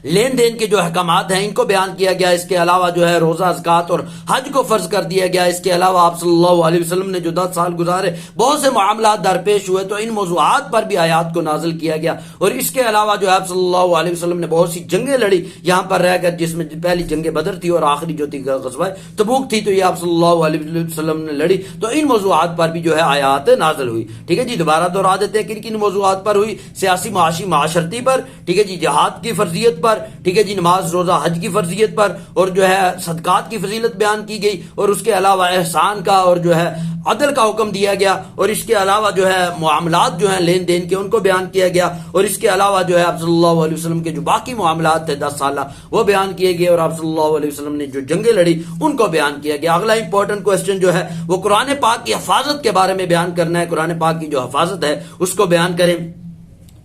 لین دین کے جو احکامات ہیں, ان کو بیان کیا گیا. اس کے علاوہ جو ہے روزہ, زکوٰۃ اور حج کو فرض کر دیا گیا. اس کے علاوہ آپ صلی اللہ علیہ وسلم نے جو 10 سال گزارے بہت سے معاملات درپیش ہوئے, تو ان موضوعات پر بھی آیات کو نازل کیا گیا. اور اس کے علاوہ جو ہے آپ صلی اللہ علیہ وسلم نے بہت سی جنگیں لڑی یہاں پر رہ کر, جس میں پہلی جنگ بدر تھی اور آخری جو تھی غزوہ تبوک تھی, تو یہ آپ صلی اللہ علیہ وسلم نے لڑی. تو ان موضوعات پر بھی جو ہے آیات نازل ہوئی. ٹھیک ہے جی, دوبارہ دوہرا دیتے ہیں کن کن موضوعات پر ہوئی. سیاسی, معاشی, معاشرتی پر. ٹھیک ہے جی, جہاد کی فرضیت پر. ٹھیک ہے جی, نماز, روزہ, حج کی فرضیت پر, اور جو ہے صدقات کی فضیلت بیان کی گئی, اور اس کے علاوہ احسان کا اور جو ہے عدل کا حکم دیا گیا, اور اس کے علاوہ جو ہے معاملات جو ہیں لین دین کے ان کو بیان کیا گیا, اور اس کے علاوہ جو ہے آپ صلی اللہ علیہ وسلم کے جو باقی معاملات تھے 10 سالہ وہ بیان کیے گئے, اور آپ صلی اللہ علیہ وسلم نے جو جنگیں لڑی ان کو بیان کیا گیا. اگلا امپورٹنٹ کوسچن جو ہے وہ قرآن پاک کی حفاظت کے بارے میں بیان کرنا ہے. قرآن پاک کی جو حفاظت ہے اس کو بیان کریں.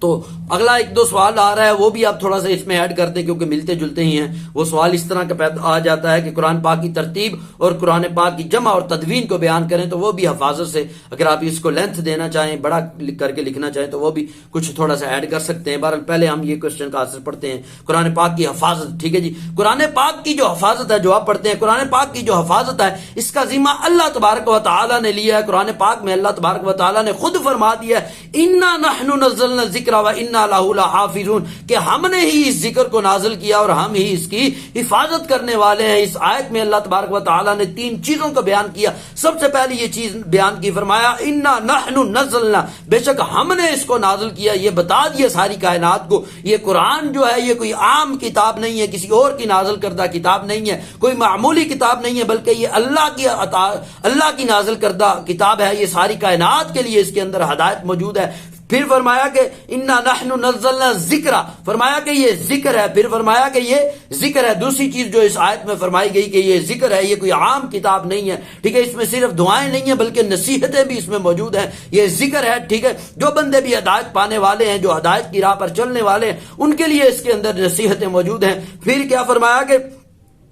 تو اگلا 1-2 سوال آ رہا ہے, وہ بھی آپ تھوڑا سا اس میں ایڈ کرتے کیونکہ ملتے جلتے ہی ہیں. وہ سوال اس طرح کا آ جاتا ہے کہ قرآن پاک کی ترتیب اور قرآن پاک کی جمع اور تدوین کو بیان کریں, تو وہ بھی حفاظت سے, اگر آپ اس کو لینتھ دینا چاہیں, بڑا کر کے لکھنا چاہیں, تو وہ بھی کچھ تھوڑا سا ایڈ کر سکتے ہیں. بہرحال پہلے ہم یہ کوسچن کا آنسر پڑھتے ہیں. قرآن پاک کی حفاظت. ٹھیک ہے جی, قرآن پاک کی جو حفاظت ہے جو آپ پڑھتے ہیں, قرآن پاک کی جو حفاظت ہے اس کا ذمہ اللہ تبارک و تعالیٰ نے لیا ہے. قرآن پاک میں اللہ تبارک و تعالیٰ نے خود فرما دیا ہے, انا نحن نزلنا الذکر و انا لہ لحافظون, کہ ہم نے ہی اس ذکر کو نازل کیا اور ہم ہی اس کی حفاظت کرنے والے ہیں. اس آیت میں اللہ تبارک و تعالیٰ نے 3 چیزوں کو بیان کیا. سب سے پہلی یہ چیز بیان کی, فرمایا انا نحن نزلنا, بے شک ہم نے اس کو نازل کیا. یہ بتا دیا ساری کائنات کو, یہ قرآن جو ہے یہ کوئی عام کتاب نہیں ہے, کسی اور کی نازل کردہ کتاب نہیں ہے, کوئی معمولی کتاب نہیں ہے, بلکہ یہ اللہ کی نازل کردہ کتاب ہے. یہ ساری کائنات کے لیے اس کے اندر ہدایت موجود ہے. پھر فرمایا کہ انا نحن نزلنا ذکر, فرمایا کہ یہ ذکر ہے. پھر فرمایا کہ یہ ذکر ہے. دوسری چیز جو اس آیت میں فرمائی گئی کہ یہ ذکر ہے, یہ کوئی عام کتاب نہیں ہے. ٹھیک ہے, اس میں صرف دعائیں نہیں ہیں بلکہ نصیحتیں بھی اس میں موجود ہیں. یہ ذکر ہے. ٹھیک ہے, جو بندے بھی ہدایت پانے والے ہیں, جو ہدایت کی راہ پر چلنے والے ہیں, ان کے لیے اس کے اندر نصیحتیں موجود ہیں. پھر کیا فرمایا کہ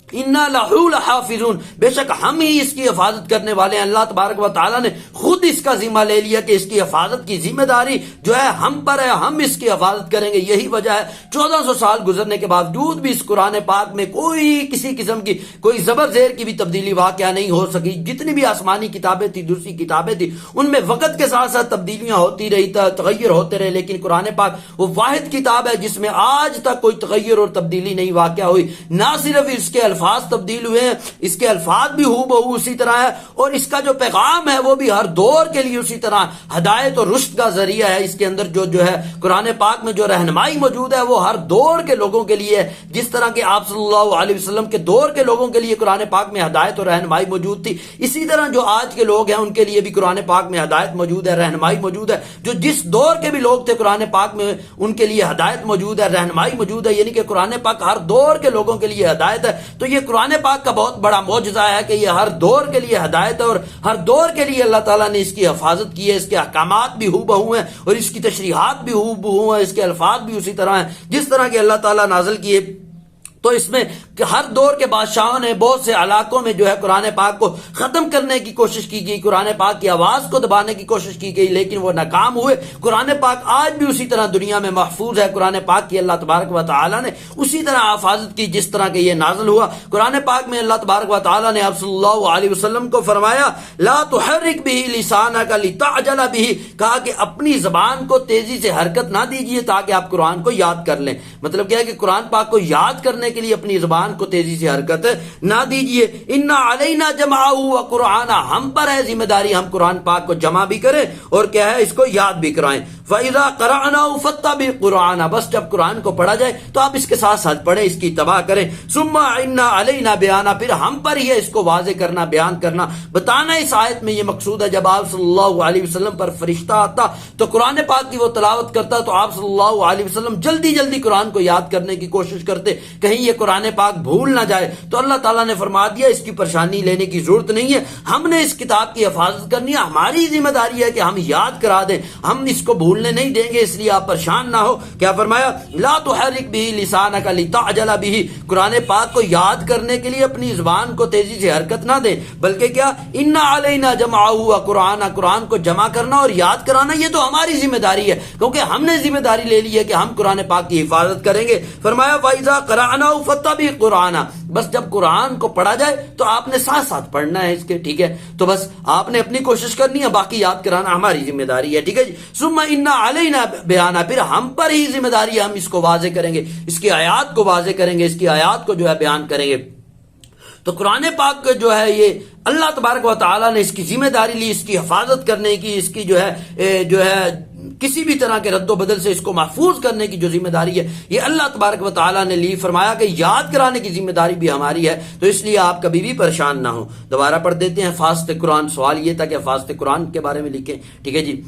انا لہ لحافظون, بے شک ہم ہی اس کی حفاظت کرنے والے ہیں. اللہ تبارک و تعالیٰ نے خود اس کا ذمہ لے لیا کہ اس کی حفاظت کی ذمہ داری جو ہے ہم پر ہے, ہم اس کی حفاظت کریں گے. یہی وجہ ہے 1400 سال گزرنے کے باوجود بھی اس قرآن پاک میں کوئی کسی قسم کی کوئی زبر زیر کی بھی تبدیلی واقعہ نہیں ہو سکی. جتنی بھی آسمانی کتابیں تھی, دوسری کتابیں تھی, ان میں وقت کے ساتھ ساتھ تبدیلیاں ہوتی رہی, تغیر ہوتے رہے, لیکن قرآن پاک وہ واحد کتاب ہے جس میں آج تک کوئی تغیر اور تبدیلی نہیں واقع ہوئی. نہ صرف اس کے الفاظ تبدیل ہوئے ہیں, اس کے الفاظ بھی ہو بہو اسی طرح ہے, اور اس کا جو پیغام ہے وہ بھی ہر دور کے لیے اسی طرح ہدایت اور رشد کا ذریعہ ہے. اس کے اندر جو ہے قرآن پاک میں جو رہنمائی موجود ہے وہ ہر دور کے لوگوں کے لیے ہے. جس طرح کہ آپ صلی اللہ علیہ وسلم کے دور کے لوگوں کے لیے قرآن پاک میں ہدایت اور رہنمائی موجود تھی, اسی طرح جو آج کے لوگ ہیں ان کے لیے بھی قرآن پاک میں ہدایت موجود ہے, رہنمائی موجود ہے. جو جس دور کے بھی لوگ تھے قرآن پاک میں ان کے لیے ہدایت موجود ہے, رہنمائی موجود ہے. یعنی کہ قرآن پاک ہر دور کے لوگوں کے لیے ہدایت ہے. تو یہ قرآن پاک کا بہت بڑا معجزہ ہے کہ یہ ہر دور کے لیے ہدایت ہے, اور ہر دور کے لیے اللہ تعالیٰ نے اس کی حفاظت کی ہے. اس کے احکامات بھی ہو بہو ہیں اور اس کی تشریحات بھی ہو بہو ہیں, اس کے الفاظ بھی اسی طرح ہیں جس طرح کہ اللہ تعالیٰ نازل کیے. تو اس میں ہر دور کے بادشاہوں نے بہت سے علاقوں میں جو ہے قرآن پاک کو ختم کرنے کی کوشش کی گئی, قرآن پاک کی آواز کو دبانے کی کوشش کی گئی, لیکن وہ ناکام ہوئے. قرآن پاک آج بھی اسی طرح دنیا میں محفوظ ہے. قرآن پاک کی اللہ تبارک و تعالیٰ نے اسی طرح حفاظت کی جس طرح کہ یہ نازل ہوا. قرآن پاک میں اللہ تبارک و تعالیٰ نے آپ صلی اللہ علیہ وسلم کو فرمایا لا تحرک به لسانک لتعجل به, کہا کہ اپنی زبان کو تیزی سے حرکت نہ دیجیے تاکہ آپ قرآن کو یاد کر لیں. مطلب کیا ہے کہ قرآن پاک کو یاد کرنے کے لیے اپنی زبان کو تیزی سے حرکت نہ دیجیے. انا علینا جمعہ و قرآن, ہم پر ہے ذمہ داری ہم قرآن پاک کو جمع بھی کریں اور کیا ہے اس کو یاد بھی کرائیں. فَإِذَا قَرَأْنَاهُ فَاتَّبِعْ قُرْآنَهُ، بس جب قرآن کو پڑھا جائے تو آپ اس کے ساتھ ساتھ پڑھیں، اس کی اتباع کریں. ثُمَّ إِنَّ عَلَيْنَا بَيَانَهُ، پھر ہم پر ہی ہے اس کو واضح کرنا، بیان کرنا، بتانا. اس آیت میں یہ مقصود ہے جب آپ صلی اللہ علیہ وسلم پر فرشتہ آتا تو قرآن پاک کی وہ تلاوت کرتا تو آپ صلی اللہ علیہ وسلم جلدی جلدی قرآن کو یاد کرنے کی کوشش کرتے، کہیں یہ قرآن پاک بھول نہ جائے. تو اللہ تعالیٰ نے فرما دیا اس کی پریشانی لینے کی ضرورت نہیں ہے، ہم نے اس کتاب کی حفاظت کرنی ہے، ہماری ذمہ داری ہے کہ ہم یاد کرا دیں، ہم اس کو بھولنے نہیں دیں گے، اس لیے آپ پریشان نہ ہو. کیا فرمایا؟ لا تحرک به لسانک لتعجل به، قرآن پاک کو یاد کرنے کے لیے اپنی زبان کو تیزی سے حرکت نہ دیں، بلکہ کیا ان علینا جمعہ قرآن، قرآن کو جمع کرنا اور یاد کرانا یہ تو ہماری ذمہ داری ہے، کیونکہ ہم نے ذمہ داری لے لی ہے کہ ہم قرآن پاک کی حفاظت کریں گے. فرمایا فَإِذَا قَرَأْنَاهُ فَاتَّبِعْ قُرْآنَهُ، بس جب قرآن کو پڑھا جائے تو آپ نے ساتھ ساتھ پڑھنا ہے اس کے، ٹھیک ہے؟ تو بس آپ نے اپنی کوشش کرنی ہے، باقی یاد کرانا ہماری ذمہ داری ہے، ٹھیک ہے جی. ثُمَّ إِنَّ عَلَيْنَا بَيَانَهُ، پھر ہم پر ہی ذمہ داری ہے، ہم اس کو واضح کریں گے، اس کی آیات کو واضح کریں گے، اس کی آیات کو جو ہے بیان کریں گے. تو قرآن پاک جو ہے یہ اللہ تبارک و تعالیٰ نے اس کی ذمہ داری لی، اس کی حفاظت کرنے کی، اس کی جو ہے کسی بھی طرح کے رد و بدل سے اس کو محفوظ کرنے کی جو ذمہ داری ہے یہ اللہ تبارک و تعالیٰ نے لی. فرمایا کہ یاد کرانے کی ذمہ داری بھی ہماری ہے، تو اس لیے آپ کبھی بھی پریشان نہ ہو. دوبارہ پڑھ دیتے ہیں حفاظت قرآن. سوال یہ تھا کہ حفاظت قرآن کے بارے میں لکھیں، ٹھیک ہے جی.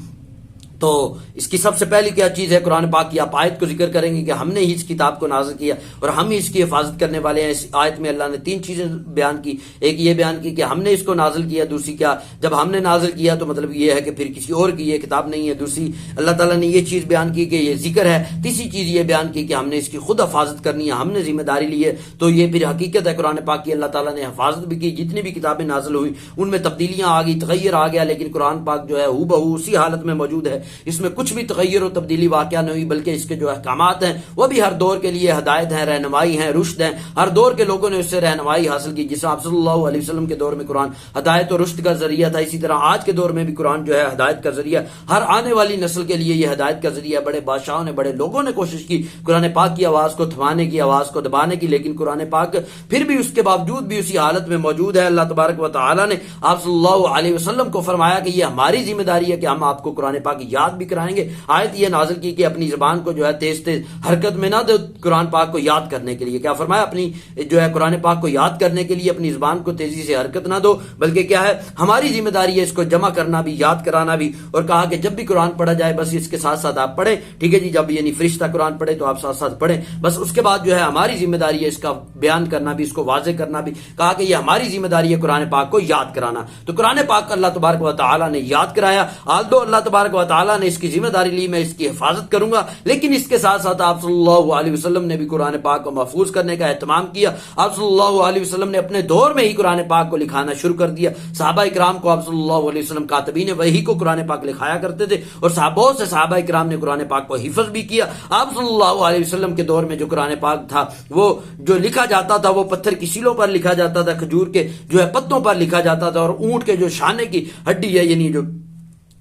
تو اس کی سب سے پہلی کیا چیز ہے؟ قرآن پاک کی آپ آیت کو ذکر کریں گے کہ ہم نے ہی اس کتاب کو نازل کیا اور ہم ہی اس کی حفاظت کرنے والے ہیں. اس آیت میں اللہ نے 3 چیزیں بیان کی. ایک یہ بیان کی کہ ہم نے اس کو نازل کیا، دوسری کیا جب ہم نے نازل کیا تو مطلب یہ ہے کہ پھر کسی اور کی یہ کتاب نہیں ہے، دوسری اللہ تعالیٰ نے یہ چیز بیان کی کہ یہ ذکر ہے، تیسری چیز یہ بیان کی کہ ہم نے اس کی خود حفاظت کرنی ہے، ہم نے ذمہ داری لی ہے. تو یہ پھر حقیقت ہے قرآن پاک کی، اللہ تعالیٰ نے حفاظت بھی کی. جتنی بھی کتابیں نازل ہوئی ان میں تبدیلیاں آ گئی، تغیر آ گیا، لیکن قرآن پاک جو ہے ہو بہو اسی حالت میں موجود ہے، اس میں کچھ بھی تغیر و تبدیلی واقعہ نہیں ہوئی، بلکہ اس کے جو احکامات ہیں وہ بھی ہر دور کے لیے ہدایت ہیں، رہنمائی ہیں، رشد ہیں. ہر دور کے لوگوں نے اس سے رہنمائی حاصل کی. جس آپ صلی اللہ علیہ وسلم کے دور میں قرآن ہدایت و رشد کا ذریعہ تھا، اسی طرح آج کے دور میں بھی قرآن جو ہے ہدایت کا ذریعہ، ہر آنے والی نسل کے لیے یہ ہدایت کا ذریعہ. بڑے بادشاہوں نے، بڑے لوگوں نے کوشش کی قرآن پاک کی آواز کو تھمانے کی، آواز کو دبانے کی، لیکن قرآن پاک پھر بھی اس کے باوجود بھی اسی حالت میں موجود ہے. اللہ تبارک و تعالیٰ نے آپ صلی اللہ علیہ وسلم کو فرمایا کہ یہ ہماری ذمہ داری ہے کہ ہم آپ کو قرآن پاک یاد بھی کرائیں گے. آیت یہ نازل کی کہ اپنی زبان کو جو ہے تیز تیز حرکت میں نہ دے قرآن پاک کو یاد کرنے کے لیے. کیا فرمایا؟ اپنی جو ہے قرآن پاک کو یاد کرنے کے لیے اپنی زبان کو تیزی سے حرکت نہ دو، بلکہ کیا ہے ہماری ذمہ داری ہے اس کو جمع کرنا بھی، یاد کرانا بھی. اور کہا کہ جب بھی قرآن پڑھا جائے بس اس کے ساتھ ساتھ آپ پڑھیں، ٹھیک ہے جی. جب یعنی فرشتہ قرآن پڑھے تو آپ ساتھ ساتھ پڑھیں، بس اس کے بعد جو ہے ہماری ذمہ داری ہے اس کا بیان کرنا بھی، اس کو واضح کرنا بھی. کہا کہ یہ ہماری ذمہ داری ہے قرآن پاک کو یاد کرانا. تو قرآن پاک اللہ تبارک و تعالیٰ نے یاد کرایا. آلدو اللہ تبارک و تعالیٰ نے اس کی ذمہ داری لی، میں اس کی حفاظت کروں گا، لیکن اس کے ساتھ ساتھ آپ صلی اللہ علیہ وسلم نے بھی قرآن پاک کو محفوظ کرنے کا اہتمام کیا. آپ صلی اللہ علیہ وسلم نے اپنے دور میں ہی قرآن پاک کو لکھانا شروع کر دیا. صحابہ کرام کو آپ صلی اللہ علیہ وسلم کاتبین وحی کو قرآن پاک لکھایا کرتے تھے، اور بہت سے صحابہ کرام نے قرآن پاک کو حفظ بھی کیا. آپ صلی اللہ علیہ وسلم کے دور میں جو قرآن پاک تھا وہ جو لکھا جاتا تھا وہ پتھر کی سیلوں پر لکھا جاتا تھا، کھجور کے جو ہے پتوں پر لکھا جاتا تھا، اور اونٹ کے جو شانے کی ہڈی ہے یعنی جو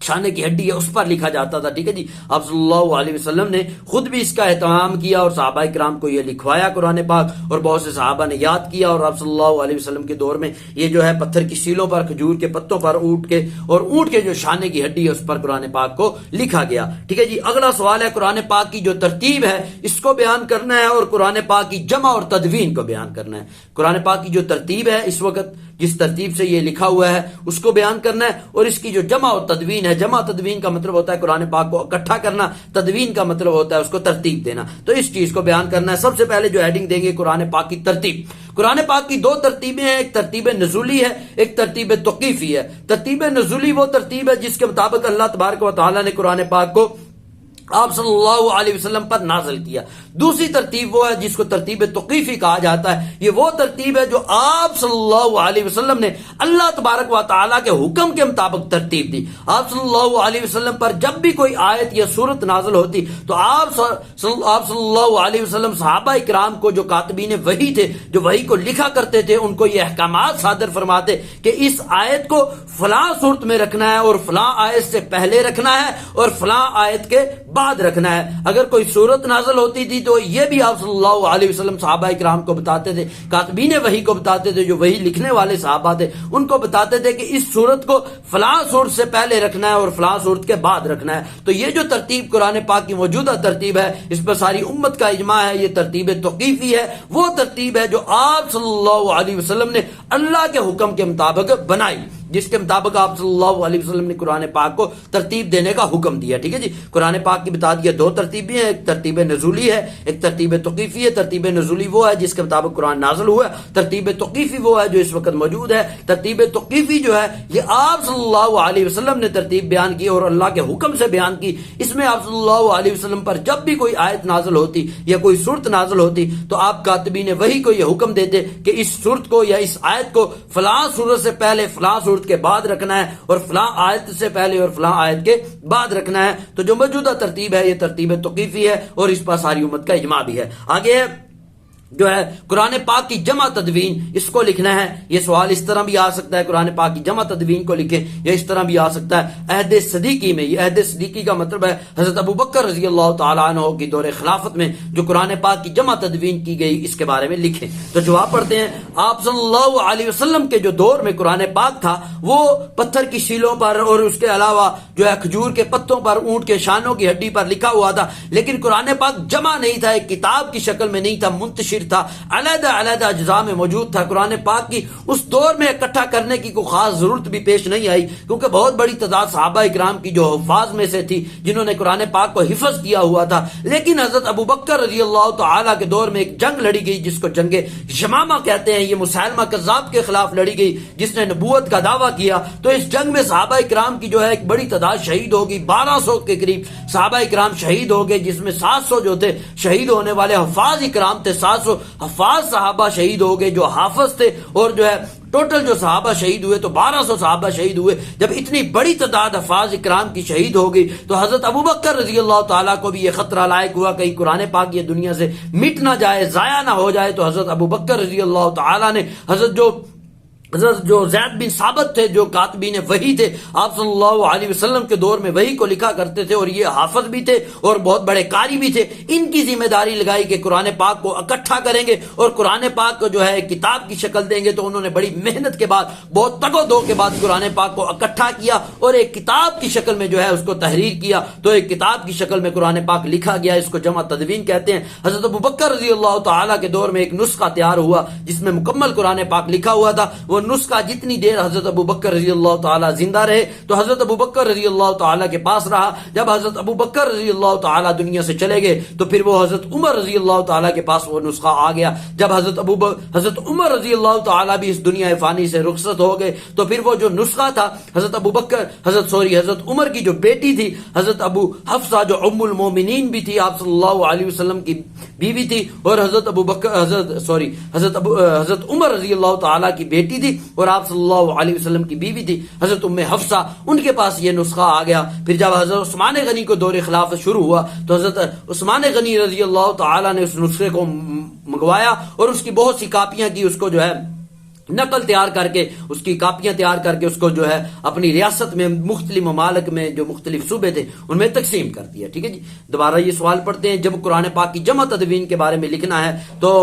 شانے کی ہڈی ہے اس پر لکھا جاتا تھا، ٹھیک ہے جی. آپ صلی اللہ علیہ وسلم نے خود بھی اس کا اہتمام کیا اور صحابہ کرام کو یہ لکھوایا قرآن پاک، اور بہت سے صحابہ نے یاد کیا. اور آپ صلی اللہ علیہ وسلم کے دور میں یہ جو ہے پتھر کی سیلوں پر، کھجور کے پتوں پر، اونٹ کے جو شانے کی ہڈی ہے اس پر قرآن پاک کو لکھا گیا، ٹھیک ہے جی. اگلا سوال ہے قرآن پاک کی جو ترتیب ہے اس کو بیان کرنا ہے، اور قرآن پاک کی جمع اور تدوین کو بیان کرنا ہے. قرآن پاک کی جو ترتیب ہے اس وقت جس ترتیب سے یہ لکھا ہوا ہے اس کو بیان کرنا ہے، اور اس کی جو جمع اور تدوین ہے، جمع تدوین کا مطلب ہوتا ہے قرآن پاک کو اکٹھا کرنا، تدوین کا مطلب ہوتا ہے اس کو ترتیب دینا. تو اس چیز کو بیان کرنا ہے. سب سے پہلے جو ہیڈنگ دیں گے قرآن پاک کی ترتیب. قرآن پاک کی 2 ترتیبیں ہیں، ایک ترتیب نزولی ہے، ایک ترتیب توقیفی ہے. ترتیب نزولی وہ ترتیب ہے جس کے مطابق اللہ تبارک و تعالیٰ نے قرآن پاک کو آپ صلی اللہ علیہ وسلم پر نازل کیا. دوسری ترتیب وہ ہے جس کو ترتیب توقیفی کہا جاتا ہے. یہ وہ ترتیب ہے جو آپ صلی اللہ علیہ وسلم نے اللہ تبارک و تعالیٰ کے حکم کے مطابق ترتیب دی. آپ صلی اللہ علیہ وسلم پر جب بھی کوئی آیت یا سورت نازل ہوتی تو آپ صلی اللہ علیہ وسلم صحابہ کرام کو جو کاتبین وحی تھے، جو وحی کو لکھا کرتے تھے، ان کو یہ احکامات صادر فرماتے کہ اس آیت کو فلاں صورت میں رکھنا ہے، اور فلاں آیت سے پہلے رکھنا ہے، اور فلاں آیت کے بعد رکھنا ہے. اگر کوئی صورت نازل ہوتی تھی تو یہ بھی آپ صلی اللہ علیہ وسلم صحابہ کرام کو بتاتے تھے, کاتبین وحی کو بتاتے تھے, جو وحی لکھنے والے صحابہ تھے ان کو بتاتے تھے کہ اس صورت کو فلاں صورت سے پہلے رکھنا ہے اور فلاں صورت کے بعد رکھنا ہے. تو یہ جو ترتیب قرآن پاک کی موجودہ ترتیب ہے, اس پر ساری امت کا اجماع ہے, یہ ترتیب توقیفی ہے, وہ ترتیب ہے جو آپ صلی اللہ علیہ وسلم نے اللہ کے حکم کے مطابق بنائی, جس کے مطابق آپ صلی اللہ علیہ وسلم نے قرآن پاک کو ترتیب دینے کا حکم دیا. ٹھیک ہے جی, قرآن پاک کی بتا دیا دو ترتیبیں ہیں, ایک ترتیب نزولی ہے, ایک ترتیب توقیفی ہے. ترتیب نزولی وہ ہے جس کے مطابق قرآن نازل ہوا ہے, ترتیب توقیفی وہ ہے جو اس وقت موجود ہے. ترتیب توقیفی جو ہے یہ آپ صلی اللہ علیہ وسلم نے ترتیب بیان کی اور اللہ کے حکم سے بیان کی. اس میں آپ صلی اللہ علیہ وسلم پر جب بھی کوئی آیت نازل ہوتی یا کوئی صورت نازل ہوتی تو آپ کاتبین وحی کو یہ حکم دیتے کہ اس صورت کو یا اس آیت کو فلاں صورت سے پہلے فلاں صورت کے بعد رکھنا ہے اور فلاں آیت سے پہلے اور فلاں آیت کے بعد رکھنا ہے. تو جو موجودہ ترتیب ہے یہ ترتیب توقیفی ہے اور اس پر ساری امت کا اجماع بھی ہے. آگے جو ہے قرآن پاک کی جمع تدوین, اس کو لکھنا ہے. یہ سوال اس طرح بھی آ سکتا ہے قرآن پاک کی جمع تدوین کو لکھیں, یا اس طرح بھی آ سکتا ہے عہد صدیقی میں. یہ عہد صدیقی کا مطلب ہے حضرت ابو بکر رضی اللہ تعالیٰ عنہ کی دور خلافت میں جو قرآن پاک کی جمع تدوین کی گئی اس کے بارے میں لکھیں. تو جواب پڑھتے ہیں, آپ صلی اللہ علیہ وسلم کے جو دور میں قرآن پاک تھا وہ پتھر کی شیلوں پر اور اس کے علاوہ جو ہے کھجور کے پتوں پر, اونٹ کے شانوں کی ہڈی پر لکھا ہوا تھا, لیکن قرآن پاک جمع نہیں تھا, ایک کتاب کی شکل میں نہیں تھا, منتشر تھا, علیحدہ علیحدہ اجزاء میں موجود تھا. قرآن پاک کی اس دور میں اکٹھا کرنے کی کوئی خاص ضرورت بھی پیش نہیں آئی, کیونکہ بہت بڑی تعداد صحابہ اکرام کی جو حفاظ میں سے تھی جنہوں نے قرآن پاک کو حفظ کیا ہوا تھا. لیکن حضرت ابو بکر رضی اللہ تعالیٰ کے دور میں ایک جنگ لڑی گئی جس کو جنگ یمامہ کہتے ہیں. یہ مسیلمہ کذاب کے خلاف لڑی گئی جس نے نبوت کا دعویٰ کیا. تو اس جنگ میں صحابہ اکرام کی جو ہے ایک بڑی تعداد شہید ہوگی, 1200 کے قریب صحابہ اکرام شہید ہو گئے, جس میں 700 جو تھے شہید ہونے والے حفاظ اکرام تھے. 700 حفاظ صحابہ شہید ہو گئے جو حافظ تھے, اور جو ہے ٹوٹل جو صحابہ شہید ہوئے تو 1200 صحابہ شہید ہوئے. جب اتنی بڑی تعداد حفاظ اکرام کی شہید ہو گئی تو حضرت ابو بکر رضی اللہ تعالیٰ کو بھی یہ خطرہ لاحق ہوا کہیں قرآن پاک یہ دنیا سے مٹ نہ جائے, ضائع نہ ہو جائے. تو حضرت ابو بکر رضی اللہ تعالیٰ نے حضرت جو زید بن ثابت تھے جو کاتبین وحی تھے, آپ صلی اللہ علیہ وسلم کے دور میں وحی کو لکھا کرتے تھے اور یہ حافظ بھی تھے اور بہت بڑے قاری بھی تھے, ان کی ذمہ داری لگائی کہ قرآن پاک کو اکٹھا کریں گے اور قرآن پاک کو جو ہے کتاب کی شکل دیں گے. تو انہوں نے بڑی محنت کے بعد, بہت تگ و دو کے بعد قرآن پاک کو اکٹھا کیا اور ایک کتاب کی شکل میں جو ہے اس کو تحریر کیا. تو ایک کتاب کی شکل میں قرآن پاک لکھا گیا, اس کو جمع تدوین کہتے ہیں. حضرت ابو بکر رضی اللہ تعالیٰ کے دور میں ایک نسخہ تیار ہوا جس میں مکمل قرآن پاک لکھا ہوا تھا. وہ نسخہ جتنی دیر حضرت ابو بکر رضی اللہ تعالیٰ زندہ رہے تو حضرت ابو بکر رضی اللہ تعالیٰ کے پاس رہا. جب حضرت ابو بکر رضی اللہ تعالیٰ دنیا سے چلے گئے تو پھر وہ حضرت عمر رضی اللہ تعالیٰ کے پاس وہ نسخہ آ گیا. جب حضرت عمر رضی اللہ تعالیٰ بھی اس دنیا فانی سے رخصت ہو گئے تو پھر وہ جو نسخہ تھا حضرت عمر کی جو بیٹی تھی حضرت ابو حفصہ جو ام المومنین بھی تھی, آپ صلی اللہ علیہ وسلم کی بیوی تھی, اور حضرت عمر رضی اللہ تعالیٰ کی بیٹی تھی اور آپ صلی اللہ علیہ وسلم کی بیوی تھی حضرت ام حفصہ, ان کے پاس یہ نسخہ آ گیا. پھر جب حضرت عثمان غنی کو دور خلافت شروع ہوا تو حضرت عثمان غنی رضی اللہ تعالیٰ نے اس نسخے کو منگوایا اور اس کی بہت سی کاپیاں کی, اس کو جو ہے نقل تیار کر کے, اس کی کاپیاں تیار کر کے اس کو جو ہے اپنی ریاست میں مختلف ممالک میں جو مختلف صوبے تھے ان میں تقسیم کر دیا. ٹھیک ہے جی, دوبارہ یہ سوال پڑھتے ہیں, جب قرآن پاک کی جمع تدوین کے بارے میں لکھنا ہے تو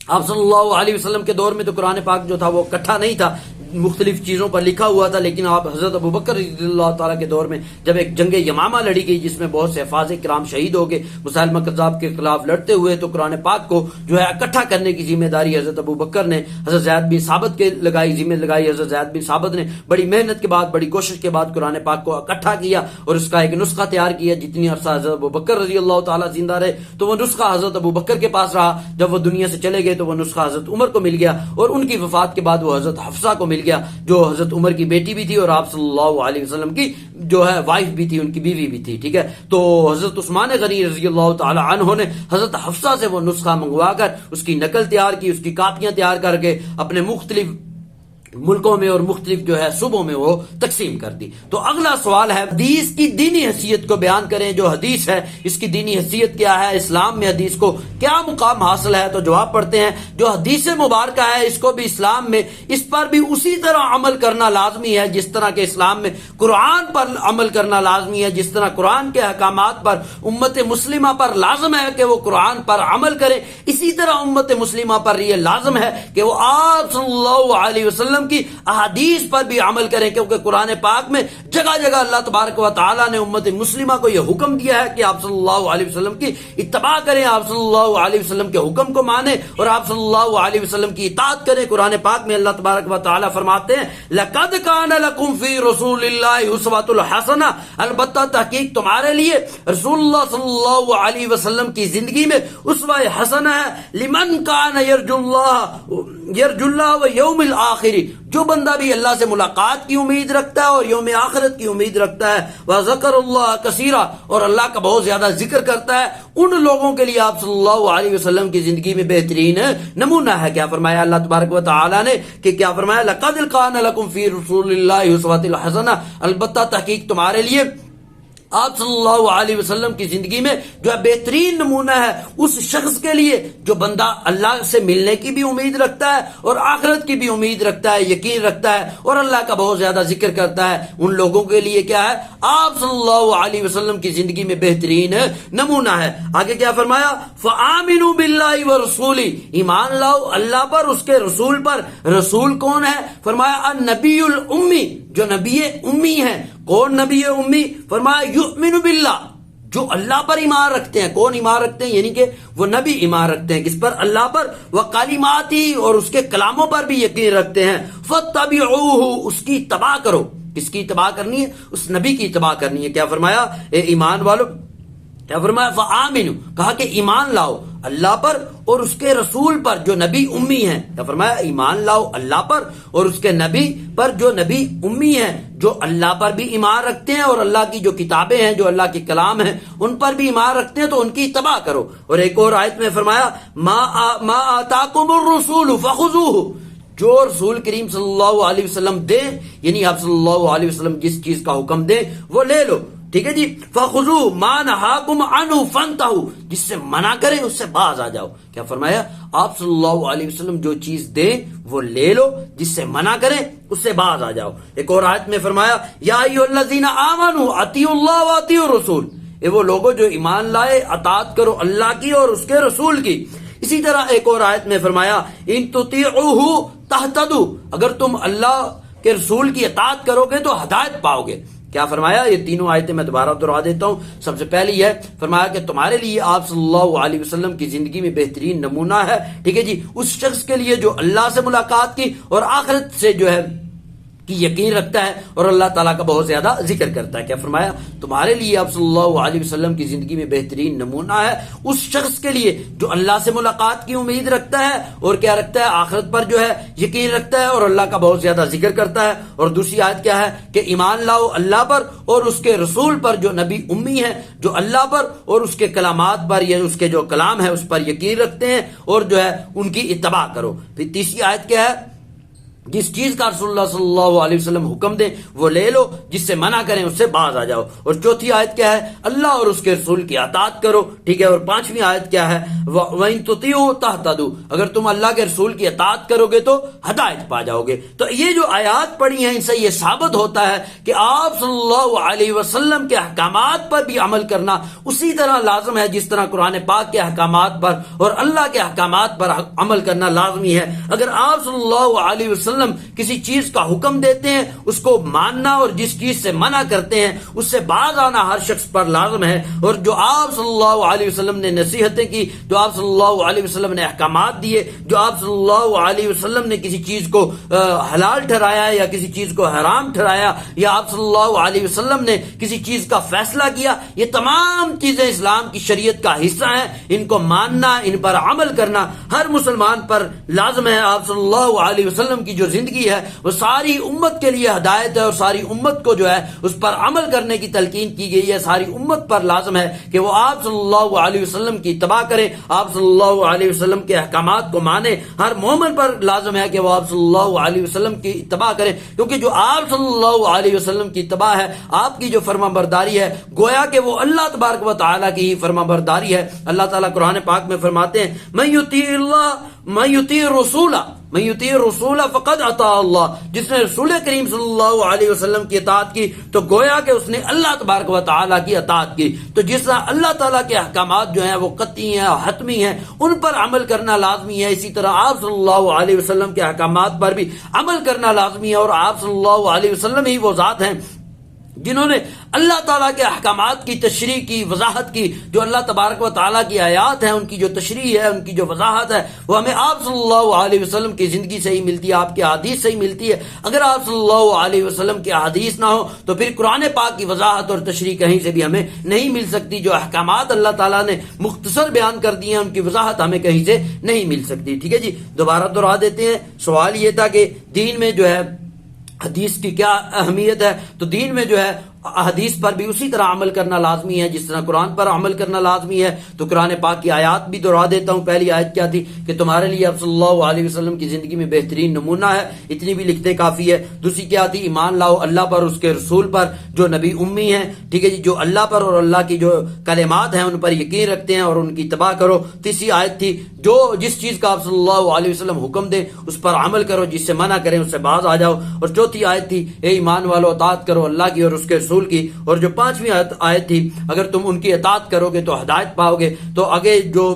آپ صلی اللہ علیہ وسلم کے دور میں تو قرآن پاک جو تھا وہ اکٹھا نہیں تھا, مختلف چیزوں پر لکھا ہوا تھا. لیکن آپ حضرت ابو بکر رضی اللہ تعالیٰ کے دور میں جب ایک جنگ یمامہ لڑی گئی جس میں بہت سے حفاظ کرام شہید ہو گئے مسیلمہ کذاب کے خلاف لڑتے ہوئے, تو قرآن پاک کو جو ہے اکٹھا کرنے کی ذمہ داری حضرت ابو بکر نے حضرت زید بن ثابت کے ذمہ لگائی. حضرت زید بن ثابت نے بڑی محنت کے بعد, بڑی کوشش کے بعد قرآن پاک کو اکٹھا کیا اور اس کا ایک نسخہ تیار کیا. جتنی عرصہ حضرت ابو بکر رضی اللہ تعالیٰ زندہ رہے تو وہ نسخہ حضرت ابو بکر کے پاس رہا. جب وہ دنیا سے چلے گئے تو وہ نسخہ حضرت عمر کو مل گیا اور ان کی وفات کے بعد وہ حضرت حفصہ کو مل گیا جو حضرت عمر کی بیٹی بھی تھی اور آپ صلی اللہ علیہ وسلم کی جو ہے وائف بھی تھی, ان کی بیوی بھی تھی. ٹھیک ہے, تو حضرت عثمان غنی رضی اللہ تعالی عنہ نے حضرت حفصہ سے وہ نسخہ منگوا کر اس کی نقل تیار کی, اس کی کاپیاں تیار کر کے اپنے مختلف ملکوں میں اور مختلف جو ہے صوبوں میں وہ تقسیم کر دی۔ تو اگلا سوال ہے حدیث کی دینی حیثیت کو بیان کریں، جو حدیث ہے اس کی دینی حیثیت کیا ہے، اسلام میں حدیث کو کیا مقام حاصل ہے؟ تو جواب پڑھتے ہیں جو حدیث مبارکہ ہے اس کو بھی اسلام میں اس پر بھی اسی طرح عمل کرنا لازمی ہے جس طرح کہ اسلام میں قرآن پر عمل کرنا لازمی ہے، جس طرح قرآن کے احکامات پر امت مسلمہ پر لازم ہے کہ وہ قرآن پر عمل کرے، اسی طرح امت مسلمہ پر یہ لازم ہے کہ وہ آپ صلی اللہ علیہ وسلم کی احادیث پر بھی عمل کریں، کیونکہ قرآن پاک میں جگہ جگہ اللہ تبارک و تعالی نے امت مسلمہ کو یہ حکم دیا ہے کہ آپ صلی اللہ علیہ وسلم کی اتباع کریں، آپ صلی اللہ علیہ وسلم کے حکم کو مانیں اور آپ صلی اللہ علیہ وسلم کی اطاعت کریں۔ قرآن پاک میں اللہ تبارک و تعالی فرماتے ہیں لَقَدْ كَانَ لَكُمْ فِي رَسُولِ اللَّهِ أُسْوَةٌ حَسَنَةٌ، البتہ تحقیق تمہارے لیے رسول اللہ صلی اللہ علیہ وسلم کی زندگی میں اسوہ حسنہ ہے، لمن کان یرجو اللہ ویوم الآخر، جو بندہ بھی اللہ سے ملاقات کی امید رکھتا ہے اور یوم آخرت کی امید رکھتا ہے، وذکر اللہ کثیرا، اور اللہ کا بہت زیادہ ذکر کرتا ہے، ان لوگوں کے لیے آپ صلی اللہ علیہ وسلم کی زندگی میں بہترین نمونہ ہے۔ کیا فرمایا اللہ تبارک و تعالی نے کہ کیا فرمایا لقد کان لکم فی رسول اللہ اسوۃ حسنہ، البتہ تحقیق تمہارے لیے آپ صلی اللہ علیہ وسلم کی زندگی میں جو ہے بہترین نمونہ ہے اس شخص کے لیے جو بندہ اللہ سے ملنے کی بھی امید رکھتا ہے اور آخرت کی بھی امید رکھتا ہے، یقین رکھتا ہے اور اللہ کا بہت زیادہ ذکر کرتا ہے، ان لوگوں کے لیے کیا ہے؟ آپ صلی اللہ علیہ وسلم کی زندگی میں بہترین نمونہ ہے۔ آگے کیا فرمایا؟ فآمنوا باللہ ورسولہ، ایمان لاؤ اللہ پر، اس کے رسول پر۔ رسول کون ہے؟ فرمایا النبی الامی، جو نبی امی ہیں۔ کون نبی امی؟ فرمایا یؤمن باللہ، جو اللہ پر ایمان رکھتے ہیں۔ کون ایمان رکھتے ہیں؟ یعنی کہ وہ نبی ایمان رکھتے ہیں کس پر؟ اللہ پر، وکلماتی، اور اس کے کلاموں پر بھی یقین رکھتے ہیں، فاتبعوہ، اس کی اتباع کرو۔ کس کی اتباع کرنی ہے؟ اس نبی کی اتباع کرنی ہے۔ کیا فرمایا؟ اے ایمان والو، کیا فرمایا؟ فآمنوا، کہا کہ ایمان لاؤ اللہ پر اور اس کے رسول پر جو نبی امی ہیں۔ کیا فرمایا؟ ایمان لاؤ اللہ پر اور اس کے نبی پر جو نبی امی ہیں، جو اللہ پر بھی ایمان رکھتے ہیں اور اللہ کی جو کتابیں ہیں، جو اللہ کے کلام ہیں، ان پر بھی ایمان رکھتے ہیں، تو ان کی اتباع کرو۔ اور ایک اور آیت میں فرمایا ما آتاکم الرسول فخذوہ، جو رسول کریم صلی اللہ علیہ وسلم دے، یعنی آپ صلی اللہ علیہ وسلم جس چیز کا حکم دے وہ لے لو، ٹھیک ہے جی۔ فخذوا ما نہاکم عنہ فانتہوا، جس سے منع کرے اس سے باز آ جاؤ۔ کیا فرمایا؟ آپ صلی اللہ علیہ وسلم جو چیز دے وہ لے لو، جس سے منع کرے اس سے باز آ جاؤ۔ ایک اور آیت میں فرمایا یا ایھا الذین آمنوا اطیعوا اللہ واطیعوا الرسول، اے وہ لوگوں جو ایمان لائے اطاعت کرو اللہ کی اور اس کے رسول کی۔ اسی طرح ایک اور آیت میں فرمایا ان تطیعوہ تہتدوا، اگر تم اللہ کے رسول کی اطاعت کرو گے تو ہدایت پاؤ گے۔ کیا فرمایا؟ یہ تینوں آیتیں میں دوبارہ دہرا دیتا ہوں۔ سب سے پہلی ہے فرمایا کہ تمہارے لیے آپ صلی اللہ علیہ وسلم کی زندگی میں بہترین نمونہ ہے، ٹھیک ہے جی، اس شخص کے لیے جو اللہ سے ملاقات کی اور آخرت سے جو ہے کی یقین رکھتا ہے اور اللہ تعالیٰ کا بہت زیادہ ذکر کرتا ہے۔ کیا فرمایا؟ تمہارے لیے آپ صلی اللہ علیہ وسلم کی زندگی میں بہترین نمونہ ہے اس شخص کے لیے جو اللہ سے ملاقات کی امید رکھتا ہے اور کیا رکھتا ہے؟ آخرت پر جو ہے یقین رکھتا ہے اور اللہ کا بہت زیادہ ذکر کرتا ہے۔ اور دوسری آیت کیا ہے کہ ایمان لاؤ اللہ پر اور اس کے رسول پر جو نبی امی ہے، جو اللہ پر اور اس کے کلامات پر یا اس کے جو کلام ہے اس پر یقین رکھتے ہیں اور جو ہے ان کی اتباع کرو۔ پھر تیسری آیت کیا ہے؟ جس چیز کا رسول اللہ صلی اللہ علیہ وسلم حکم دیں وہ لے لو، جس سے منع کریں اس سے باز آ جاؤ۔ اور چوتھی آیت کیا ہے؟ اللہ اور اس کے رسول کی اطاعت کرو، ٹھیک ہے۔ اور پانچویں آیت کیا ہے؟ وَإِن تُطِيعُوا تَهْتَدُوا، اگر تم اللہ کے رسول کی اطاعت کرو گے تو ہدایت پا جاؤ گے۔ تو یہ جو آیات پڑھی ہیں ان سے یہ ثابت ہوتا ہے کہ آپ صلی اللہ علیہ وسلم کے احکامات پر بھی عمل کرنا اسی طرح لازم ہے جس طرح قرآن پاک کے احکامات پر اور اللہ کے احکامات پر عمل کرنا لازمی ہے۔ اگر آپ صلی اللہ علیہ وسلم کسی چیز کا حکم دیتے ہیں اس کو ماننا اور جس چیز سے منع کرتے ہیں اس سے باز آنا ہر شخص پر لازم ہے۔ اور جو آپ صلی اللہ علیہ وسلم نے نصیحتیں کی، جو آپ صلی اللہ علیہ وسلم نے احکامات دیے، جو آپ صلی اللہ علیہ وسلم نے کسی چیز کو حلال ٹھہرایا یا کسی چیز کو حرام ٹھہرایا، یا آپ صلی اللہ علیہ وسلم نے کسی چیز کا فیصلہ کیا، یہ تمام چیزیں اسلام کی شریعت کا حصہ ہیں۔ ان کو ماننا، ان پر عمل کرنا ہر مسلمان پر لازم ہے۔ آپ صلی اللہ علیہ وسلم کی جو زندگی ہے وہ ساری امت کے لیے ہدایت ہے، اور ساری امت کو جو ہے اس پر عمل کرنے کی تلقین کی گئی ہے۔ ساری امت پر لازم ہے کہ وہ آپ صلی اللہ علیہ وسلم کی اتباع کرے، آپ صلی اللہ علیہ وسلم کے احکامات کو مانے۔ ہر مومن پر لازم ہے کہ وہ آپ صلی اللہ علیہ وسلم کی اتباع کرے، کیونکہ جو آپ صلی اللہ علیہ وسلم کی اتباع ہے، آپ کی جو فرما برداری ہے، گویا کہ وہ اللہ تبارک و تعالیٰ کی ہی فرما برداری ہے۔ اللہ تعالیٰ قرآن پاک میں فرماتے ہیں من یطیع الرسول فقد اطاع اللہ، جس نے رسول کریم صلی اللہ علیہ وسلم کی اطاعت کی تو گویا کہ اس نے اللہ تبارک و تعالیٰ کی اطاعت کی۔ تو جس طرح اللہ تعالیٰ کے احکامات جو ہیں وہ قطعی ہیں، حتمی ہیں، ان پر عمل کرنا لازمی ہے، اسی طرح آپ صلی اللہ علیہ وسلم کے احکامات پر بھی عمل کرنا لازمی ہے۔ اور آپ صلی اللہ علیہ وسلم ہی وہ ذات ہیں جنہوں نے اللہ تعالیٰ کے احکامات کی تشریح کی، وضاحت کی۔ جو اللہ تبارک و تعالیٰ کی آیات ہیں، ان کی جو تشریح ہے، ان کی جو وضاحت ہے، وہ ہمیں آپ صلی اللہ علیہ وسلم کی زندگی سے ہی ملتی ہے، آپ کی احادیث سے ہی ملتی ہے۔ اگر آپ صلی اللہ علیہ وسلم کی احادیث نہ ہو تو پھر قرآن پاک کی وضاحت اور تشریح کہیں سے بھی ہمیں نہیں مل سکتی۔ جو احکامات اللہ تعالیٰ نے مختصر بیان کر دیے ہیں، ان کی وضاحت ہمیں کہیں سے نہیں مل سکتی۔ ٹھیک ہے جی، دوبارہ دہرا دیتے ہیں۔ سوال یہ تھا کہ دین میں جو ہے حدیث کی کیا اہمیت ہے، تو دین میں جو ہے حدیث پر بھی اسی طرح عمل کرنا لازمی ہے جس طرح قرآن پر عمل کرنا لازمی ہے۔ تو قرآن پاک کی آیات بھی دہرا دیتا ہوں۔ پہلی آیت کیا تھی کہ تمہارے لیے آپ صلی اللہ علیہ وسلم کی زندگی میں بہترین نمونہ ہے، اتنی بھی لکھتے کافی ہے۔ دوسری کیا تھی؟ ایمان لاؤ اللہ پر، اس کے رسول پر جو نبی امی ہیں، ٹھیک ہے جی، جو اللہ پر اور اللہ کی جو کلمات ہیں ان پر یقین رکھتے ہیں اور ان کی اتباع کرو۔ تیسری آیت تھی جو جس چیز کا آپ صلی اللہ علیہ وسلم حکم دیں اس پر عمل کرو، جس سے منع کریں اس سے باز آ جاؤ۔ اور چوتھی آیت تھی اے ایمان والو اطاعت کرو اللہ کی اور اس کے رسول کی۔ اور جو پانچویں آیت تھی اگر تم ان کی اطاعت کرو گے تو ہدایت پاؤ گے۔ تو آگے جو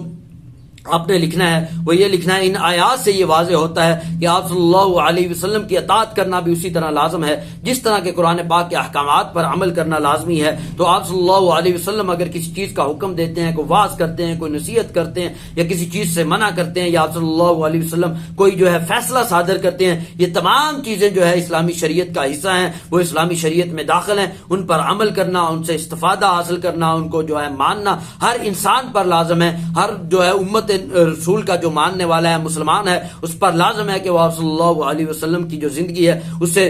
آپ نے لکھنا ہے وہ یہ لکھنا ہے، ان آیات سے یہ واضح ہوتا ہے کہ آپ صلی اللہ علیہ وسلم کی اطاعت کرنا بھی اسی طرح لازم ہے جس طرح کہ قرآن پاک کے احکامات پر عمل کرنا لازمی ہے۔ تو آپ صلی اللہ علیہ وسلم اگر کسی چیز کا حکم دیتے ہیں، کوئی واعظ کرتے ہیں، کوئی نصیحت کرتے ہیں، یا کسی چیز سے منع کرتے ہیں، یا آپ صلی اللہ علیہ وسلم کوئی جو ہے فیصلہ صادر کرتے ہیں، یہ تمام چیزیں جو ہے اسلامی شریعت کا حصہ ہیں، وہ اسلامی شریعت میں داخل ہیں۔ ان پر عمل کرنا، ان سے استفادہ حاصل کرنا، ان کو جو ہے ماننا ہر انسان پر لازم ہے۔ ہر جو ہے امت رسول کا جو ماننے والا ہے، مسلمان ہے، اس پر لازم ہے کہ وہ آپ صلی اللہ علیہ وسلم کی جو زندگی ہے اس سے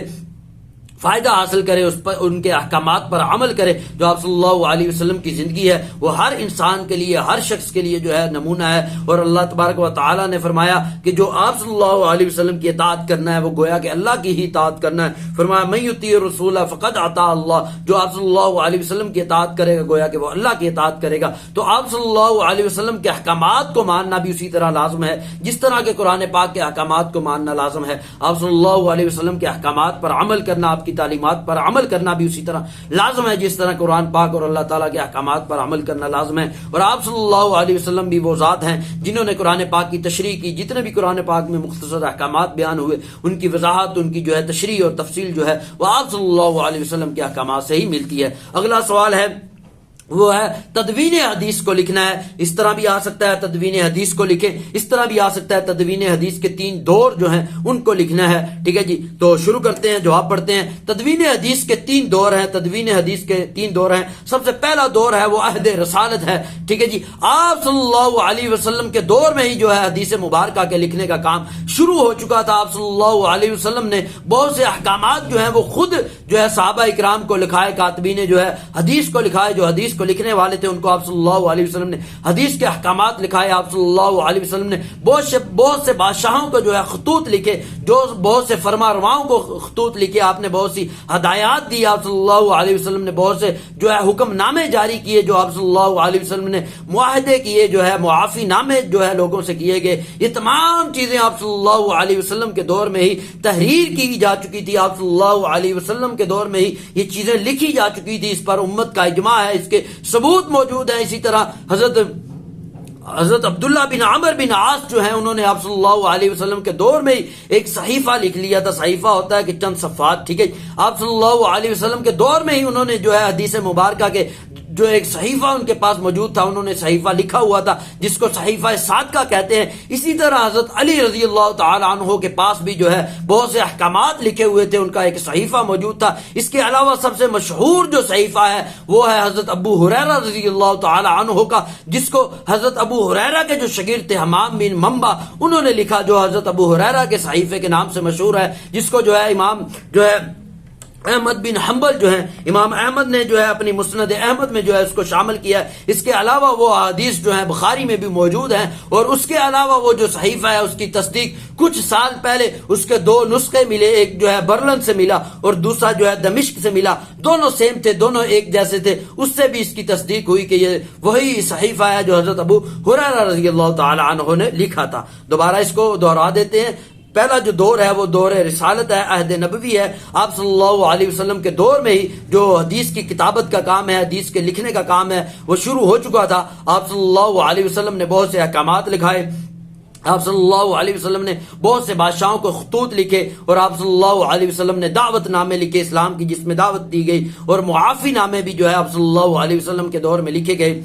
فائدہ حاصل کرے، اس پر ان کے احکامات پر عمل کرے۔ جو آپ صلی اللہ علیہ وسلم کی زندگی ہے وہ ہر انسان کے لیے، ہر شخص کے لیے جو ہے نمونہ ہے۔ اور اللہ تبارک و تعالیٰ نے فرمایا کہ جو آپ صلی اللہ علیہ وسلم کی اطاعت کرنا ہے وہ گویا کہ اللہ کی ہی اطاعت کرنا ہے۔ فرمایا من یطیع الرسول فقد اطاع اللہ، جو آپ صلی اللہ علیہ وسلم کی اطاعت کرے گا گویا کہ وہ اللہ کی اطاعت کرے گا۔ تو آپ صلی اللہ علیہ وسلم کے احکامات کو ماننا بھی اسی طرح لازم ہے جس طرح کہ قرآن پاک کے احکامات کو ماننا لازم ہے۔ آپ صلی اللہ علیہ وسلم کے احکامات پر عمل کرنا، آپ کی تعلیمات پر عمل کرنا بھی اسی طرح لازم ہے جس طرح قرآن پاک اور اللہ تعالیٰ کے احکامات پر عمل کرنا لازم ہے۔ اور آپ صلی اللہ علیہ وسلم بھی وہ ذات ہیں جنہوں نے قرآن پاک کی تشریح کی۔ جتنے بھی قرآن پاک میں مختصر احکامات بیان ہوئے ان کی وضاحت، ان کی جو ہے تشریح اور تفصیل جو ہے وہ آپ صلی اللہ علیہ وسلم کے احکامات سے ہی ملتی ہے۔ اگلا سوال ہے وہ ہے تدوین حدیث کو لکھنا ہے۔ اس طرح بھی آ سکتا ہے تدوین حدیث کو لکھیں، اس طرح بھی آ سکتا ہے تدوین حدیث کے 3 دور جو ہیں ان کو لکھنا ہے۔ ٹھیک ہے جی، تو شروع کرتے ہیں، جواب پڑھتے ہیں۔ تدوین حدیث کے 3 دور ہیں، تدوین حدیث کے 3 دور ہیں۔ سب سے پہلا دور ہے وہ عہد رسالت ہے۔ ٹھیک ہے جی، آپ صلی اللہ علیہ وسلم کے دور میں ہی جو ہے حدیث مبارکہ کے لکھنے کا کام شروع ہو چکا تھا۔ آپ صلی اللہ علیہ وسلم نے بہت سے احکامات جو ہیں وہ خود جو ہے صحابہ اکرام کو لکھائے، کاتبین جو ہے حدیث کو لکھائے، جو حدیث کو لکھنے والے تھے ان کو آپ صلی اللہ علیہ وسلم نے حدیث کے احکامات لکھائے۔ آپ صلی اللہ علیہ وسلم نے بہت سے بادشاہوں کو جو ہے خطوط لکھے، جو بہت سے فرما رواؤں کو خطوط لکھے، آپ نے بہت سی ہدایات دی۔ آپ صلی اللہ علیہ وسلم نے بہت سے جو ہے حکم نامے جاری کیے، جو آپ صلی اللہ علیہ وسلم نے معاہدے کیے، جو ہے معافی نامے جو ہے لوگوں سے کیے گئے۔ یہ تمام چیزیں آپ صلی اللہ علیہ وسلم کے دور میں ہی تحریر کی جا چکی تھی۔ آپ صلی اللہ علیہ وسلم کے دور میں ہی یہ چیزیں لکھی جا چکی تھی۔ اس پر امت کا اجماع ہے، اس کے ثبوت موجود ہے۔ اسی طرح حضرت عبداللہ بن عمر بن عاص جو ہیں انہوں نے آپ صلی اللہ علیہ وسلم کے دور میں ایک صحیفہ لکھ لیا تھا۔ صحیفہ ہوتا ہے کہ چند صفحات، ٹھیک ہے۔ آپ صلی اللہ علیہ وسلم کے دور میں ہی انہوں نے جو ہے حدیث مبارکہ کے جو ایک صحیفہ ان کے پاس موجود تھا، انہوں نے صحیفہ لکھا ہوا تھا جس کو صحیفہ صادقہ کہتے ہیں. اسی طرح حضرت علی رضی اللہ تعالی عنہ کے پاس بھی جو ہے بہت سے احکامات لکھے ہوئے تھے، ان کا ایک صحیفہ موجود تھا. اس کے علاوہ سب سے مشہور جو صحیفہ ہے وہ ہے حضرت ابو ہریرہ رضی اللہ تعالی عنہ کا، جس کو حضرت ابو ہریرہ کے جو شاگرد تھے حمام بن منبع، انہوں نے لکھا، جو حضرت ابو ہریرہ کے صحیفے کے نام سے مشہور ہے، جس کو جو ہے امام جو ہے احمد بن حنبل جو ہے، امام احمد نے جو ہے اپنی مسند احمد میں جو ہے اس کو شامل کیا ہے. اس کے علاوہ وہ حدیث جو ہے بخاری میں بھی موجود ہیں، اور اس کے علاوہ وہ جو صحیفہ ہے اس کی تصدیق کچھ سال پہلے اس کے 2 نسخے ملے، ایک جو ہے برلن سے ملا اور دوسرا جو ہے دمشق سے ملا. دونوں سیم تھے، دونوں ایک جیسے تھے. اس سے بھی اس کی تصدیق ہوئی کہ یہ وہی صحیفہ ہے جو حضرت ابو ہریرہ رضی اللہ تعالی عنہ نے لکھا تھا. دوبارہ اس کو دوہرا دیتے ہیں. پہلا جو دور ہے وہ دور رسالت ہے، عہد نبوی ہے. آپ صلی اللہ علیہ وسلم کے دور میں ہی جو حدیث کی کتابت کا کام ہے، حدیث کے لکھنے کا کام ہے، وہ شروع ہو چکا تھا. آپ صلی اللہ علیہ وسلم نے بہت سے احکامات لکھائے، آپ صلی اللہ علیہ وسلم نے بہت سے بادشاہوں کو خطوط لکھے، اور آپ صلی اللہ علیہ وسلم نے دعوت نامے لکھے اسلام کی، جس میں دعوت دی گئی، اور معافی نامے بھی جو ہے آپ صلی اللہ علیہ وسلم کے دور میں لکھے گئے.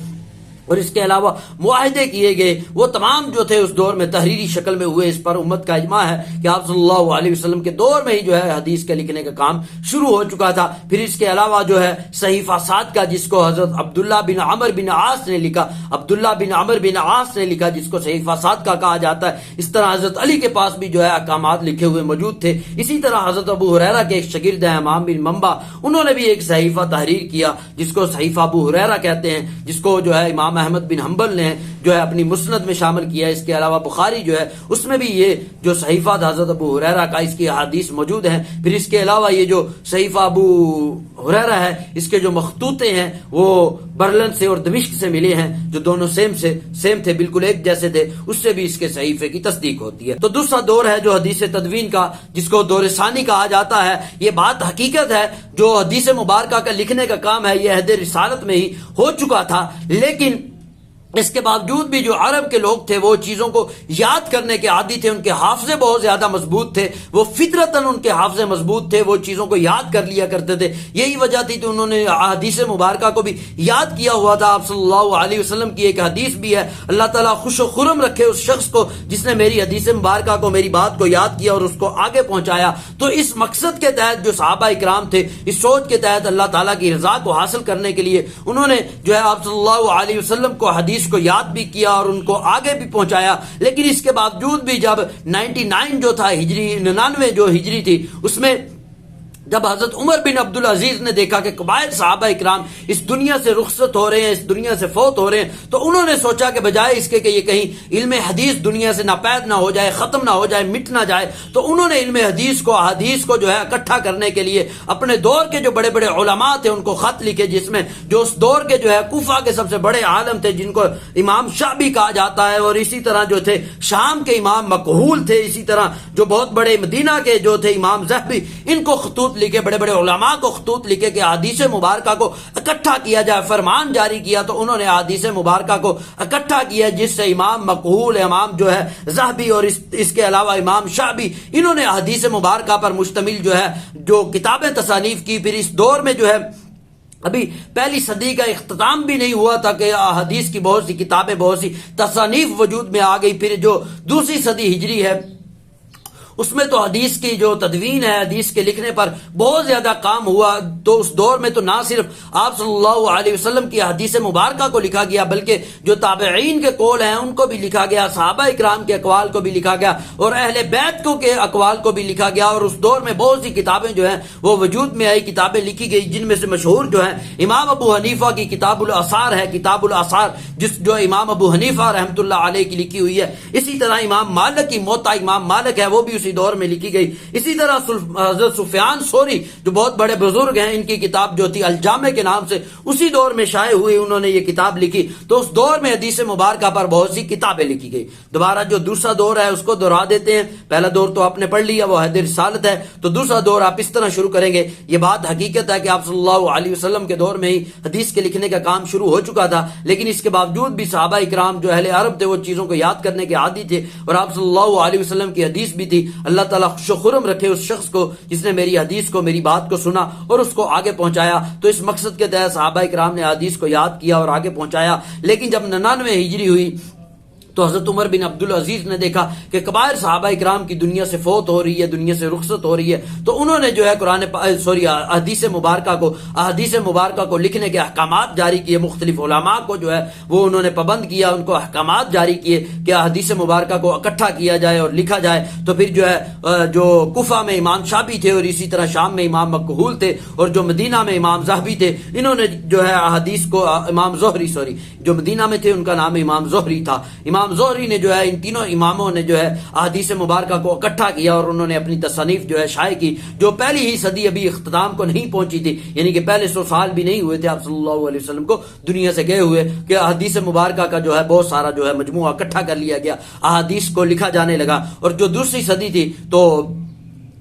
اور اس کے علاوہ معاہدے کیے گئے، وہ تمام جو تھے اس دور میں تحریری شکل میں ہوئے. اس پر امت کا اجماع ہے کہ آپ صلی اللہ علیہ وسلم کے دور میں ہی جو ہے حدیث کے لکھنے کا کام شروع ہو چکا تھا. پھر اس کے علاوہ جو ہے صحیفہ صادقہ، جس کو حضرت عبداللہ بن عمر بن عاص نے لکھا، عبداللہ بن عمر بن عاص نے لکھا، جس کو صحیفہ صادقہ کہا جاتا ہے. اس طرح حضرت علی کے پاس بھی جو ہے احکامات لکھے ہوئے موجود تھے. اسی طرح حضرت ابو ہریرہ کے ایک شاگرد ہیں حمام بن منبع، انہوں نے بھی ایک صحیفہ تحریر کیا جس کو صحیفہ ابو ہریرہ کہتے ہیں، جس کو جو ہے امام احمد بن حنبل نے جو ہے اپنی مسند میں شامل کیا. اس کے علاوہ بخاری جو ہے اس میں بھی یہ جو صحیفہ حضرت ابو ہریرہ کا، اس کی احادیث موجود ہیں. پھر اس کے علاوہ یہ جو صحیفہ ابو ہریرہ ہے، اس کے جو مخطوطے ہیں وہ برلن سے اور دمشق سے ملے ہیں، جو دونوں سیم تھے، بالکل ایک جیسے تھے. اس سے بھی اس کے صحیفے کی تصدیق ہوتی ہے. تو دوسرا دور ہے جو حدیث تدوین کا، جس کو دور ثانی کہا جاتا ہے. یہ بات حقیقت ہے، جو حدیث مبارکہ کا لکھنے کا کام ہے یہ عہد رسالت میں ہی ہو چکا تھا، لیکن اس کے باوجود بھی جو عرب کے لوگ تھے وہ چیزوں کو یاد کرنے کے عادی تھے، ان کے حافظے بہت زیادہ مضبوط تھے، وہ فطرتاً ان کے حافظے مضبوط تھے، وہ چیزوں کو یاد کر لیا کرتے تھے. یہی وجہ تھی کہ انہوں نے حدیث مبارکہ کو بھی یاد کیا ہوا تھا. آپ صلی اللہ علیہ وسلم کی ایک حدیث بھی ہے، اللہ تعالیٰ خوش و خرم رکھے اس شخص کو جس نے میری حدیث مبارکہ کو، میری بات کو یاد کیا اور اس کو آگے پہنچایا. تو اس مقصد کے تحت جو صحابہ اکرام تھے، اس سوچ کے تحت اللہ تعالیٰ کی رضا کو حاصل کرنے کے لیے انہوں نے جو ہے آپ صلی اللہ علیہ وسلم کو حدیث کو یاد بھی کیا اور ان کو آگے بھی پہنچایا. لیکن اس کے باوجود بھی جب 99 جو تھا ہجری، 99 جو ہجری تھی، اس میں جب حضرت عمر بن عبدالعزیز نے دیکھا کہ قبائل صحابہ اکرام اس دنیا سے رخصت ہو رہے ہیں، اس دنیا سے فوت ہو رہے ہیں، تو انہوں نے سوچا کہ بجائے اس کے کہ یہ کہیں علم حدیث دنیا سے ناپید نہ ہو جائے، ختم نہ ہو جائے، مٹ نہ جائے، تو انہوں نے علم حدیث کو، احادیث کو جو ہے اکٹھا کرنے کے لیے اپنے دور کے جو بڑے بڑے علماء تھے ان کو خط لکھے، جس میں جو اس دور کے جو ہے کوفہ کے سب سے بڑے عالم تھے جن کو امام شعبی کہا جاتا ہے، اور اسی طرح جو تھے شام کے امام مکحول تھے، اسی طرح جو بہت بڑے مدینہ کے جو تھے امام ذہبی، ان کو خطوط لکھے، بڑے بڑے علماء کو خطوط لکھے کہ حدیث مبارکہ کو اکٹھا کیا جائے، فرمان جاری کیا. تو انہوں نے حدیث مبارکہ کو اکٹھا کیا، جس سے امام مقہول، امام جو ہے ذہبی اور اس کے علاوہ امام شعبی، انہوں نے حدیث مبارکہ پر مشتمل جو ہے جو کتابیں تصانیف کی. پھر اس دور میں جو ہے ابھی پہلی صدی کا اختتام بھی نہیں ہوا تھا کہ حدیث کی بہت سی کتابیں، بہت سی تصانیف وجود میں آ گئی. پھر جو دوسری صدی ہجری ہے اس میں تو حدیث کی جو تدوین ہے، حدیث کے لکھنے پر بہت زیادہ کام ہوا. تو اس دور میں تو نہ صرف آپ صلی اللہ علیہ وسلم کی حدیث مبارکہ کو لکھا گیا، بلکہ جو تابعین کے قول ہیں ان کو بھی لکھا گیا، صحابہ اکرام کے اقوال کو بھی لکھا گیا، اور اہل بیت کو کے اقوال کو بھی لکھا گیا. اور اس دور میں بہت سی کتابیں جو ہیں وہ وجود میں آئی، کتابیں لکھی گئی، جن میں سے مشہور جو ہیں امام ابو حنیفہ کی کتاب الاثار ہے، کتاب الاثار جو امام ابو حنیفہ رحمۃ اللہ علیہ کی لکھی ہوئی ہے. اسی طرح امام مالک کی موطا امام مالک ہے، وہ بھی اسی دور میں لکھی گئی. اسی طرح حضرت سفیان ثوری جو بہت بڑے بزرگ ہیں، ان کی کتاب جو تھی الجامع کے نام سے اسی دور میں شائع ہوئی، انہوں نے یہ کتاب لکھی. تو اس دور میں حدیث مبارکہ پر بہت سی کتابیں لکھی گئی. دوبارہ جو دوسرا دور ہے اس کو دہرا دیتے ہیں. پہلا دور تو آپ نے پڑھ لیا، وہ عہد رسالت ہے. تو دوسرا دور آپ اس طرح شروع کریں گے. یہ بات حقیقت ہے کہ آپ صلی اللہ علیہ وسلم کے دور میں ہی حدیث کے لکھنے کا کام شروع ہو چکا تھا، لیکن اس کے باوجود بھی صحابہ اکرام جو اہل عرب تھے وہ چیزوں کو یاد کرنے کے عادی تھے، اور آپ صلی اللہ علیہ وسلم کی حدیث بھی تھی. اللہ تعالیٰ خوش و خرم رکھے اس شخص کو جس نے میری حدیث کو، میری بات کو سنا اور اس کو آگے پہنچایا۔ تو اس مقصد کے تحت صحابہ کرام نے حدیث کو یاد کیا اور آگے پہنچایا۔ لیکن جب 99 ہجری ہوئی تو حضرت عمر بن عبدالعزیز نے دیکھا کہ کبائر صحابہ کرام کی دنیا سے فوت ہو رہی ہے، دنیا سے رخصت ہو رہی ہے، تو انہوں نے جو ہے احادیث مبارکہ کو لکھنے کے احکامات جاری کیے۔ مختلف علماء کو جو ہے وہ انہوں نے پابند کیا، ان کو احکامات جاری کیے کہ احادیث مبارکہ کو اکٹھا کیا جائے اور لکھا جائے۔ تو پھر جو ہے جو کوفہ میں امام شافعی تھے اور اسی طرح شام میں امام مکحول تھے اور جو مدینہ میں امام زاہبی تھے، انہوں نے جو ہے احادیث کو امام زہری جو مدینہ میں تھے ان کا نام امام زہری تھا، امام زہری نے جو ہے ان تینوں اماموں نے جو ہے احادیث مبارکہ کو اکٹھا کیا اور انہوں نے اپنی تصانیف جو ہے شائع کی، جو پہلی ہی صدی ابھی اختتام کو نہیں پہنچی تھی، یعنی کہ پہلے 100 سال بھی نہیں ہوئے تھے آپ صلی اللہ علیہ وسلم کو دنیا سے گئے ہوئے، کہ احادیث مبارکہ کا جو ہے بہت سارا جو ہے مجموعہ اکٹھا کر لیا گیا، احادیث کو لکھا جانے لگا۔ اور جو دوسری صدی تھی، تو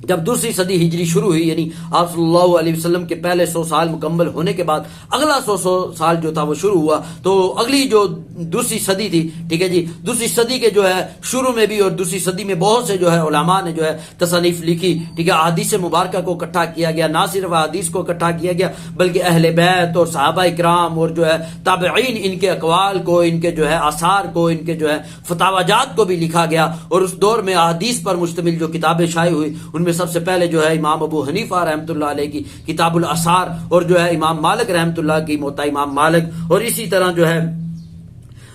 جب دوسری صدی ہجری شروع ہوئی، یعنی آپ صلی اللہ علیہ وسلم کے پہلے 100 سال مکمل ہونے کے بعد اگلا 100 سال جو تھا وہ شروع ہوا، تو اگلی جو دوسری صدی تھی، ٹھیک ہے جی، دوسری صدی کے جو ہے شروع میں بھی اور دوسری صدی میں بہت سے جو ہے علماء نے جو ہے تصانیف لکھی، ٹھیک ہے، احادیث مبارکہ کو اکٹھا کیا گیا، نہ صرف احادیث کو اکٹھا کیا گیا بلکہ اہل بیت اور صحابہ کرام اور جو ہے تابعین، ان کے اقوال کو، ان کے جو ہے آثار کو، ان کے جو ہے فتاوی جات کو بھی لکھا گیا۔ اور اس دور میں احادیث پر مشتمل جو کتابیں شائع ہوئی ان میں سب سے پہلے جو ہے امام ابو حنیفہ رحمۃ اللہ علیہ کی کتاب الاثار، اور جو ہے امام مالک رحمۃ اللہ کی موطا امام مالک، اور اسی طرح جو ہے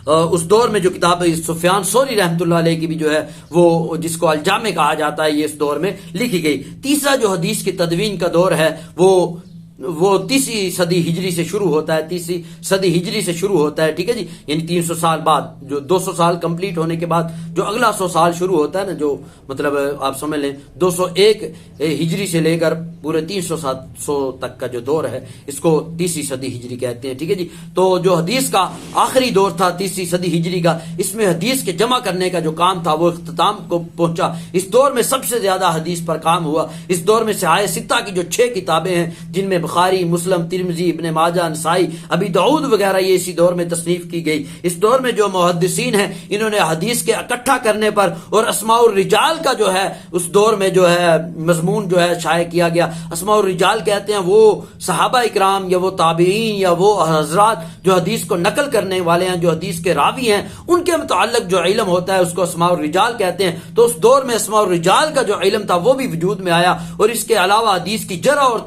اس دور میں جو کتاب سفیان ثوری رحمۃ اللہ علیہ کی بھی جو ہے وہ جس کو الجامع کہا جاتا ہے، یہ اس دور میں لکھی گئی۔ تیسرا جو حدیث کی تدوین کا دور ہے وہ تیسری صدی ہجری سے شروع ہوتا ہے، تیسری صدی ہجری سے شروع ہوتا ہے، ٹھیک ہے جی، یعنی 300 سال بعد، جو 200 سال کمپلیٹ ہونے کے بعد جو اگلا 100 سال شروع ہوتا ہے نا، جو مطلب آپ سمجھ لیں 201 ہجری سے لے کر پورے 300 تک کا جو دور ہے، اس کو تیسری صدی ہجری کہتے ہیں، ٹھیک ہے جی۔ تو جو حدیث کا آخری دور تھا تیسری صدی ہجری کا، اس میں حدیث کے جمع کرنے کا جو کام تھا وہ اختتام کو پہنچا۔ اس دور میں سب سے زیادہ حدیث پر کام ہوا۔ اس دور میں صحاح ستہ کی جو 6 کتابیں ہیں، جن میں بخاری، مسلم، ترمذی، ابن ماجہ، نسائی، ابی داؤد وغیرہ، یہ اسی دور میں تصنیف کی گئی۔ اس دور میں جو محدثین ہیں انہوں نے حدیث کے اکٹھا کرنے پر اور اسماء الرجال کا جو ہے اس دور میں جو ہے مضمون جو ہے شائع کیا گیا۔ اسماء الرجال کہتے ہیں وہ صحابہ اکرام یا وہ تابعین یا وہ حضرات جو حدیث کو نقل کرنے والے ہیں، جو حدیث کے راوی ہیں، ان کے متعلق جو علم ہوتا ہے اس کو اسماء الرجال کہتے ہیں۔ تو اس دور میں اسماء الرجال کا جو علم تھا وہ بھی وجود میں آیا، اور اس کے علاوہ حدیث کی جرح اور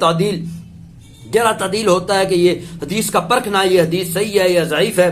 تعدیل ہوتا ہے کہ یہ حدیث کا پرکھنا، یہ حدیث صحیح ہے یا ضعیف ہے۔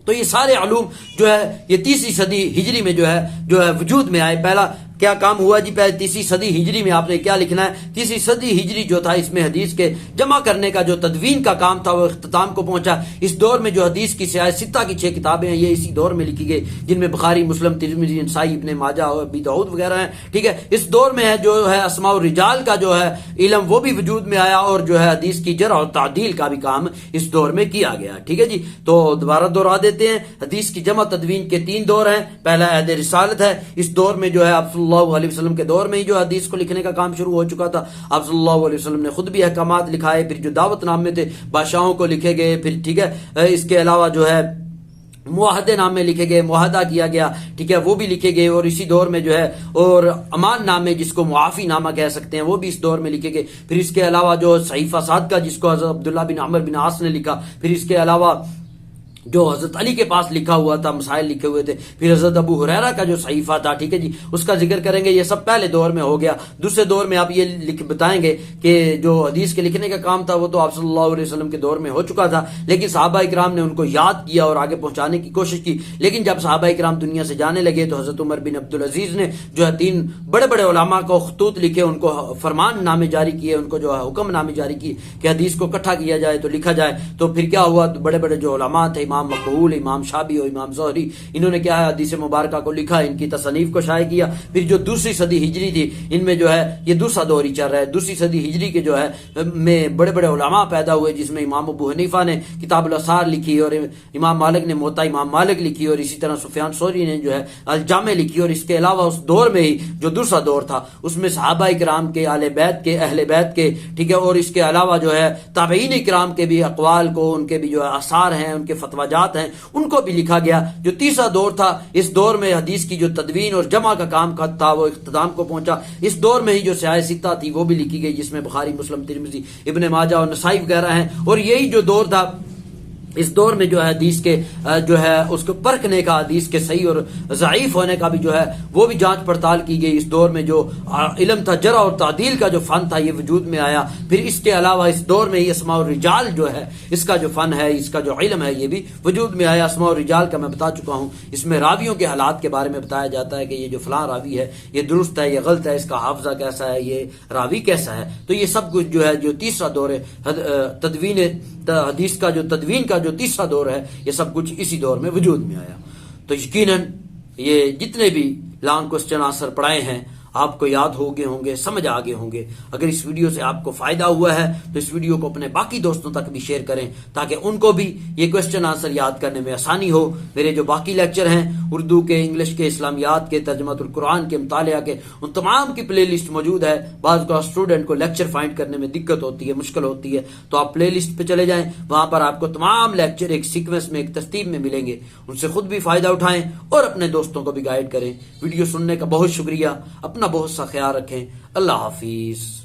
تو یہ سارے علوم جو ہے یہ تیسری صدی ہجری میں جو ہے وجود میں آئے۔ پہلا کیا کام ہوا جی؟ پہلے تیسری صدی ہجری میں آپ نے کیا لکھنا ہے؟ تیسری صدی ہجری جو تھا اس میں حدیث کے جمع کرنے کا جو تدوین کا کام تھا وہ اختتام کو پہنچا۔ اس دور میں جو حدیث کی صحاح ستہ کی 6 کتابیں ہیں، یہ اسی دور میں لکھی گئی، جن میں بخاری، مسلم، ترمذی، نسائی، ابن ماجہ اور ابی داؤد وغیرہ ہیں، ٹھیک ہے۔ اس دور میں ہے جو ہے اسماء الرجال کا جو ہے علم وہ بھی وجود میں آیا، اور جو ہے حدیث کی جرح اور تعدیل کا بھی کام اس دور میں کیا گیا، ٹھیک ہے جی۔ تو دوبارہ دہرا دیتے ہیں، حدیث کی جمع تدوین کے 3 دور ہیں۔ پہلا عہد رسالت ہے، اس دور میں جو ہے آپ صلی اللہ علیہ وسلم کے دور میں ہی جو حدیث کو لکھنے کا کام شروع ہو چکا تھا۔ آپ صلی اللہ علیہ وسلم نے خود بھی احکامات لکھائے، پھر جو دعوت نامے تھے بادشاہوں کو لکھے گئے، پھر ٹھیک ہے اس کے علاوہ جو ہے معاہدے نامے لکھے گئے، معاہدہ کیا گیا، ٹھیک ہے، وہ بھی لکھے گئے، اور اسی دور میں جو ہے اور امان نامے جس کو معافی نامہ کہہ سکتے ہیں وہ بھی اس دور میں لکھے گئے۔ پھر اس کے علاوہ جو صحیفہ صادقہ جس کو حضرت عبداللہ بن عمر بن عاص نے لکھا، پھر اس کے علاوہ جو حضرت علی کے پاس لکھا ہوا تھا، مسائل لکھے ہوئے تھے، پھر حضرت ابو ہریرہ کا جو صحیفہ تھا، ٹھیک ہے جی، اس کا ذکر کریں گے۔ یہ سب پہلے دور میں ہو گیا۔ دوسرے دور میں آپ یہ بتائیں گے کہ جو حدیث کے لکھنے کا کام تھا وہ تو آپ صلی اللہ علیہ وسلم کے دور میں ہو چکا تھا، لیکن صحابہ اکرام نے ان کو یاد کیا اور آگے پہنچانے کی کوشش کی۔ لیکن جب صحابہ اکرام دنیا سے جانے لگے تو حضرت عمر بن عبدالعزیز نے جو ہے 3 بڑے بڑے علماء کو خطوط لکھے، ان کو فرمان نامے جاری کیے، ان کو جو ہے حکم نامے جاری کیے کہ حدیث کو اکٹھا کیا جائے تو لکھا جائے۔ تو پھر کیا ہوا؟ بڑے بڑے جو علماء تھے، امام مکحول، امام شافعی اور امام زہری، انہوں نے کیا ہے حدیث مبارکہ کو لکھا، ان کی تصانیف کو شائع کیا۔ پھر جو دوسری صدی ہجری تھی، ان میں جو ہے یہ دوسرا دور ہی چل رہا ہے۔ دوسری صدی ہجری کے جو ہے میں بڑے بڑے علماء پیدا ہوئے، جس میں امام ابو حنیفہ نے کتاب الاثار لکھی، اور امام مالک نے موطا امام مالک لکھی، اور اسی طرح سفیان ثوری نے جو ہے الجامع لکھی۔ اور اس کے علاوہ اس دور میں ہی جو دوسرا دور تھا اس میں صحابہ کرام کے، اہل بیت کے، ٹھیک ہے، اور اس کے علاوہ جو ہے تابعین کرام کے بھی اقوال کو، ان کے بھی جو ہے آثار ہیں، ان کے فتویٰ خواجات ہیں ان کو بھی لکھا گیا. جو تیسرا دور تھا اس دور میں حدیث کی جو تدوین اور جمع کا کام تھا وہ اختتام کو پہنچا. اس دور میں ہی جو سیاہ ستہ تھی وہ بھی لکھی گئی جس میں بخاری، مسلم، ترمذی، ابن ماجہ اور نسائی وغیرہ ہیں. اور یہی جو دور تھا اس دور میں جو ہے حدیث کے جو ہے اس کو پرکھنے کا، حدیث کے صحیح اور ضعیف ہونے کا بھی جو ہے وہ بھی جانچ پڑتال کی گئی. اس دور میں جو علم تھا جرح اور تعدیل کا جو فن تھا یہ وجود میں آیا. پھر اس کے علاوہ اس دور میں ہی اسماء الرجال جو ہے اس کا جو فن ہے، اس کا جو علم ہے یہ بھی وجود میں آیا. اسماء الرجال کا میں بتا چکا ہوں، اس میں راویوں کے حالات کے بارے میں بتایا جاتا ہے کہ یہ جو فلاں راوی ہے یہ درست ہے، یہ غلط ہے، اس کا حافظہ کیسا ہے، یہ راوی کیسا ہے. تو یہ سب کچھ جو ہے جو تیسرا دور ہے تدوین حدیث کا، جو تدوین کا جو تیسرا دور ہے یہ سب کچھ اسی دور میں وجود میں آیا. تو یقیناً یہ جتنے بھی لانگ کوسچن آنسر پڑھائے ہیں آپ کو یاد ہو گئے ہوں گے، سمجھ آ گئے ہوں گے. اگر اس ویڈیو سے آپ کو فائدہ ہوا ہے تو اس ویڈیو کو اپنے باقی دوستوں تک بھی شیئر کریں تاکہ ان کو بھی یہ کوسچن آنسر یاد کرنے میں آسانی ہو. میرے جو باقی لیکچر ہیں اردو کے، انگلش کے، اسلامیات کے، ترجمہ القرآن کے، مطالعہ کے، ان تمام کی پلے لسٹ موجود ہے. بعض کا اسٹوڈنٹ کو لیکچر فائنڈ کرنے میں دقت ہوتی ہے، مشکل ہوتی ہے، تو آپ پلے لسٹ پہ چلے جائیں، وہاں پر آپ کو تمام لیکچر ایک سیکوینس میں، ایک ترتیب میں ملیں گے. ان سے خود بھی فائدہ اٹھائیں اور اپنے دوستوں کو بھی گائیڈ کریں. ویڈیو سننے کا بہت شکریہ. اپنا بہت سا خیال رکھیں. اللہ حافظ.